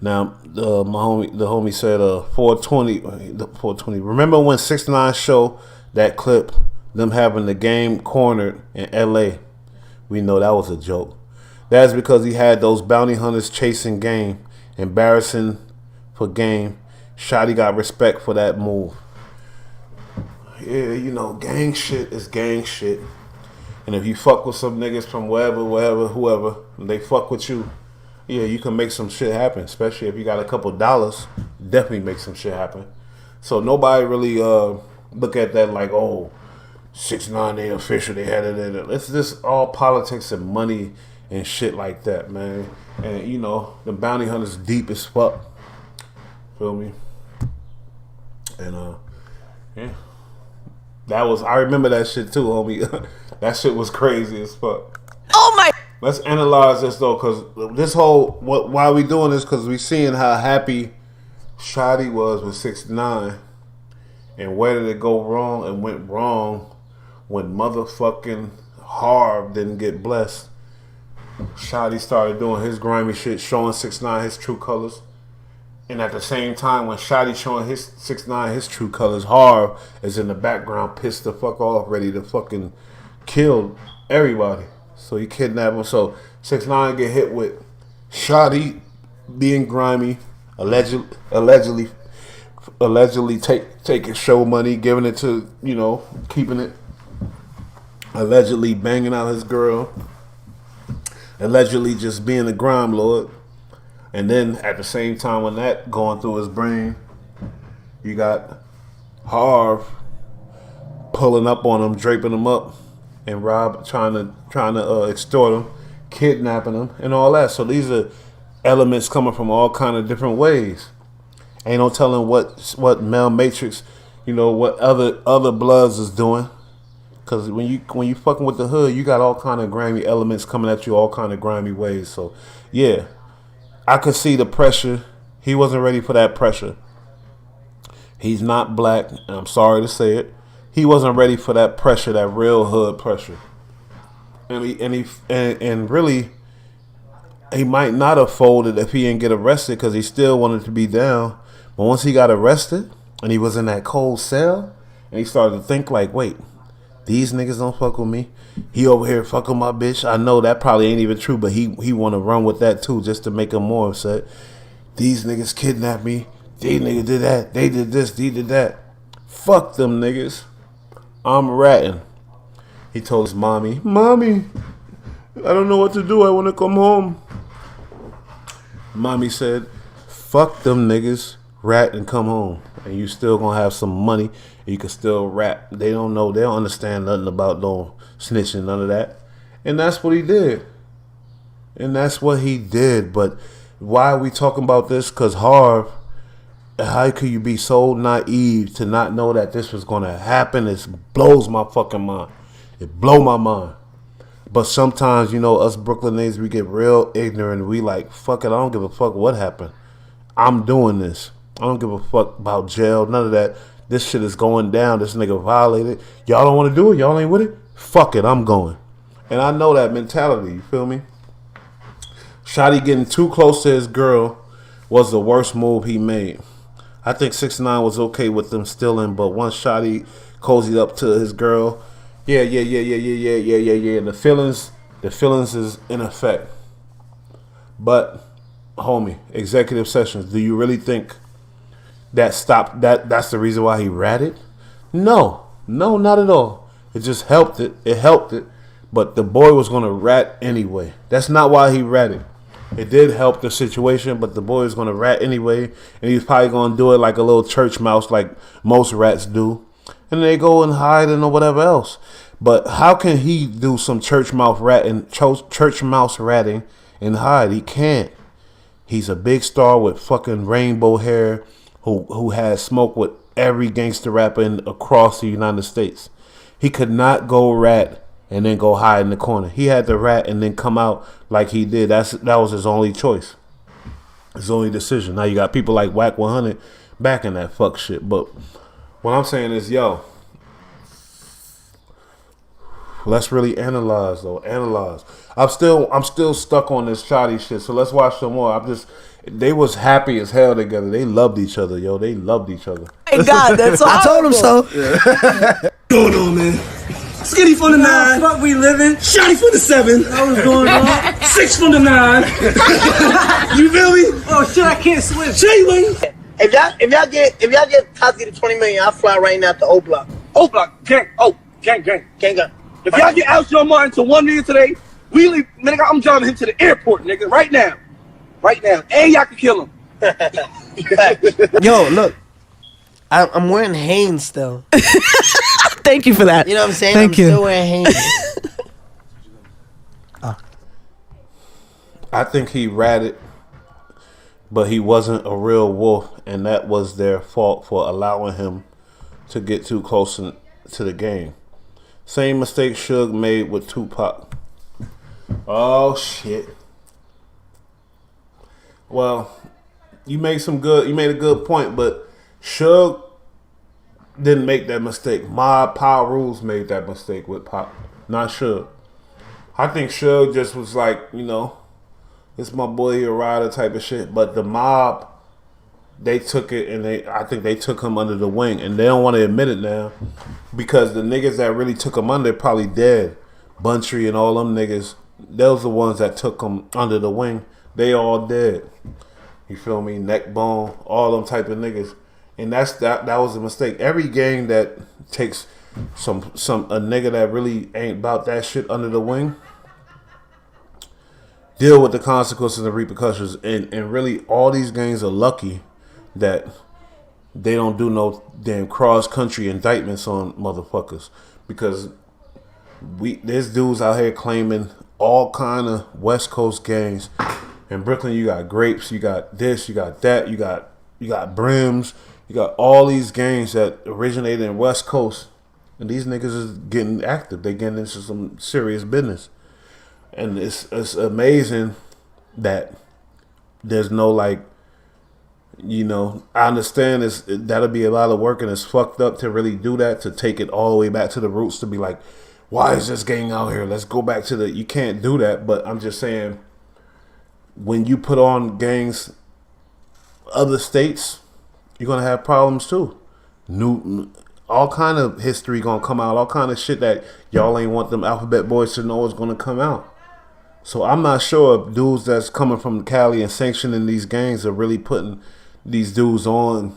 Now, the homie said 420. The 420. Remember when 6ix9ine show that clip, them having the game cornered in L.A.? We know that was a joke. That's because he had those bounty hunters chasing game, embarrassing for game. Shotty got respect for that move. Yeah, you know, gang shit is gang shit. And if you fuck with some niggas from wherever, whoever, and they fuck with you, yeah, you can make some shit happen. Especially if you got a couple dollars, definitely make some shit happen. So nobody really look at that like, oh, 6ix9ine, they official, they had it. It's just all politics and money and shit like that, man. And you know, the bounty hunters deep as fuck. Feel me? And yeah. That was, I remember that shit too, homie. That shit was crazy as fuck. Oh my! Let's analyze this though, cause this whole, why we doing this? Cause we seeing how happy Shotty was with 6ix9ine, and where did it go wrong and went wrong when motherfucking Harv didn't get blessed. Shotty started doing his grimy shit, showing 6ix9ine his true colors. And at the same time, when Shotty showing his 6ix9ine his true colors, Harv is in the background, pissed the fuck off, ready to fucking kill everybody. So he kidnapped him. So 6ix9ine get hit with Shotty being grimy, allegedly taking show money, giving it to, you know, keeping it, allegedly banging out his girl, allegedly just being a grime lord. And then at the same time when that going through his brain, you got Harv pulling up on him, draping him up, and Rob trying to extort him, kidnapping him, and all that. So these are elements coming from all kind of different ways. Ain't no telling what Mel Matrix, you know, what other Bloods is doing. Cause when you fucking with the hood, you got all kind of grimy elements coming at you, all kind of grimy ways. So yeah. I could see the pressure. He wasn't ready for that pressure. He's not black, and I'm sorry to say it. He wasn't ready for that pressure, that real hood pressure. And really, he might not have folded if he didn't get arrested because he still wanted to be down. But once he got arrested and he was in that cold cell, and he started to think like, wait, these niggas don't fuck with me. He over here fucking my bitch. I know that probably ain't even true, but he want to run with that too just to make him more upset. These niggas kidnapped me. These niggas did that. They did this. They did that. Fuck them niggas. I'm ratting. He told his mommy, I don't know what to do. I want to come home. Mommy said, fuck them niggas. Rat and come home. And you still gonna have some money. You can still rap. They don't know. They don't understand nothing about no snitching, none of that. And that's what he did. But why are we talking about this? Because Harv, how could you be so naive to not know that this was going to happen? It blows my fucking mind. It blow my mind. But sometimes, you know, us Brooklyn niggas, we get real ignorant. We like, fuck it, I don't give a fuck what happened. I'm doing this. I don't give a fuck about jail, none of that. This shit is going down. This nigga violated. Y'all don't want to do it? Y'all ain't with it? Fuck it, I'm going. And I know that mentality, you feel me? Shotty getting too close to his girl was the worst move he made. I think 6ix9ine was okay with them stealing, but once Shotty cozied up to his girl, yeah. The feelings is in effect. But, homie, executive sessions, do you really think that stopped that's the reason why he ratted? No, not at all. It just helped it. It helped it. But the boy was gonna rat anyway. That's not why he ratted. It did help the situation, but the boy was gonna rat anyway, and he's probably gonna do it like a little church mouse, like most rats do, and they go and hide and whatever else. But how can he do some church mouse ratting and hide? He can't. He's a big star with fucking rainbow hair, who has smoke with every gangster rapper across the United States. He could not go rat and then go hide in the corner. He had to rat and then come out like he did. That was his only choice. His only decision. Now you got people like Whack 100 backing that fuck shit. But what I'm saying is, yo, let's really analyze though. I'm still stuck on this Shotty shit. So let's watch some more. They was happy as hell together. They loved each other, yo. They loved each other. Hey God, that's I told him so. Going on, man. Skinny from the 9. Fuck, we living. Shotty from the 7. That was going on. 6 from the 9. You feel me? Oh shit, I can't swim. J-Wing. If y'all get Tati to 20 million, I'll fly right now to O Block. O Block, gang. Oh, gang. If y'all get Alshon Martin to 1 million today, we leave. Nigga, I'm driving him to the airport, nigga, right now. And y'all can kill him. Yo, look. I'm wearing Hanes still. Thank you for that. You know what I'm saying? Thank you. Still wearing Hanes. I think he ratted, but he wasn't a real wolf, and that was their fault for allowing him to get too close to the game. Same mistake Suge made with Tupac. Oh shit. Well, you made a good point, but Suge didn't make that mistake. Mob Power Rules made that mistake with Pop, not Suge. I think Suge just was like, you know, it's my boy, he a rider type of shit. But the mob, they took it, and I think they took him under the wing, and they don't want to admit it now because the niggas that really took him under probably dead. Buntry and all them niggas, those the ones that took him under the wing. They all dead. You feel me? Neckbone, all them type of niggas. And that was a mistake. Every gang that takes a nigga that really ain't about that shit under the wing, deal with the consequences and the repercussions. And really all these gangs are lucky that they don't do no damn cross country indictments on motherfuckers. Because there's dudes out here claiming all kind of West Coast gangs. In Brooklyn, you got Grapes, you got this, you got that, you got Brims, you got all these gangs that originated in West Coast, and these niggas is getting active. They getting into some serious business, and it's amazing that there's no like, you know. I understand that'll be a lot of work, and it's fucked up to really do that, to take it all the way back to the roots, to be like, why is this gang out here? Let's go back to the. You can't do that, but I'm just saying, when you put on gangs other states, you're gonna have problems too. All kind of history gonna come out, all kind of shit that y'all ain't want them alphabet boys to know is gonna come out. So I'm not sure if dudes that's coming from Cali and sanctioning these gangs are really putting these dudes on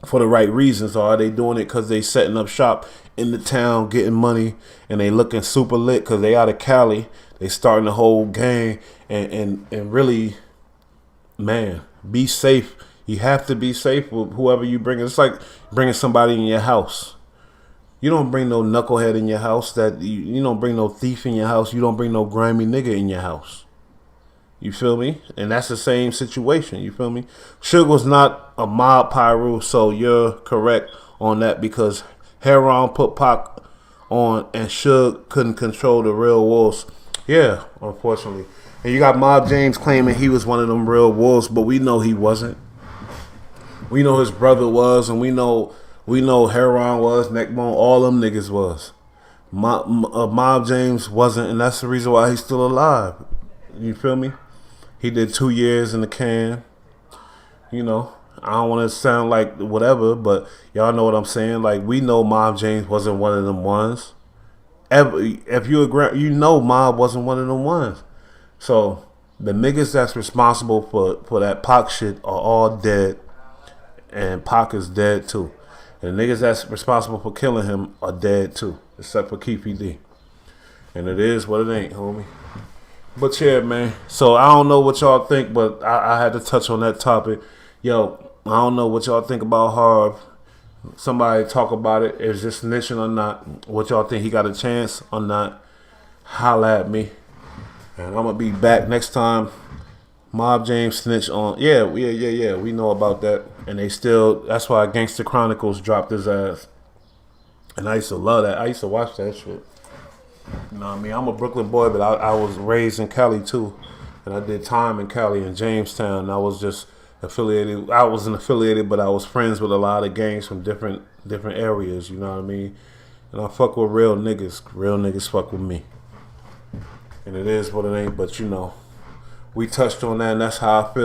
for the right reasons, or are they doing it because they setting up shop in the town, getting money, and they looking super lit because they out of Cali, they starting the whole gang, and really, man, be safe. You have to be safe with whoever you bring. It's like bringing somebody in your house. You don't bring no knucklehead in your house. That you don't bring no thief in your house. You don't bring no grimy nigga in your house. You feel me? And that's the same situation. You feel me? Suge was not a mob pyro, so you're correct on that, because Heron put Pac on and Suge couldn't control the real wolves. Yeah, unfortunately. And you got Mob James claiming he was one of them real wolves, but we know he wasn't. We know his brother was, and we know Heron was, Neckbone, all them niggas was. Mob James wasn't, and that's the reason why he's still alive. You feel me? He did 2 years in the can. You know, I don't want to sound like whatever, but y'all know what I'm saying. Like, we know Mob James wasn't one of them ones. If you agree, you know Mob wasn't one of them ones. So the niggas that's responsible for that Pac shit are all dead, and Pac is dead too. And the niggas that's responsible for killing him are dead too, except for Keefe D. And it is what it ain't, homie. But yeah, man. So I don't know what y'all think, but I had to touch on that topic. Yo, I don't know what y'all think about Harv. Somebody talk about it. Is this snitching or not? What y'all think, he got a chance or not? Holla at me. And I'm gonna be back next time. Mob James snitch on. Yeah. We know about that. And they still. That's why Gangsta Chronicles dropped his ass. And I used to love that. I used to watch that shit. You know what I mean? I'm a Brooklyn boy, but I was raised in Cali too, and I did time in Cali and Jamestown. I was just affiliated. I wasn't affiliated, but I was friends with a lot of gangs from different areas. You know what I mean? And I fuck with real niggas. Real niggas fuck with me. And it is what it ain't. But you know, we touched on that, and that's how I feel.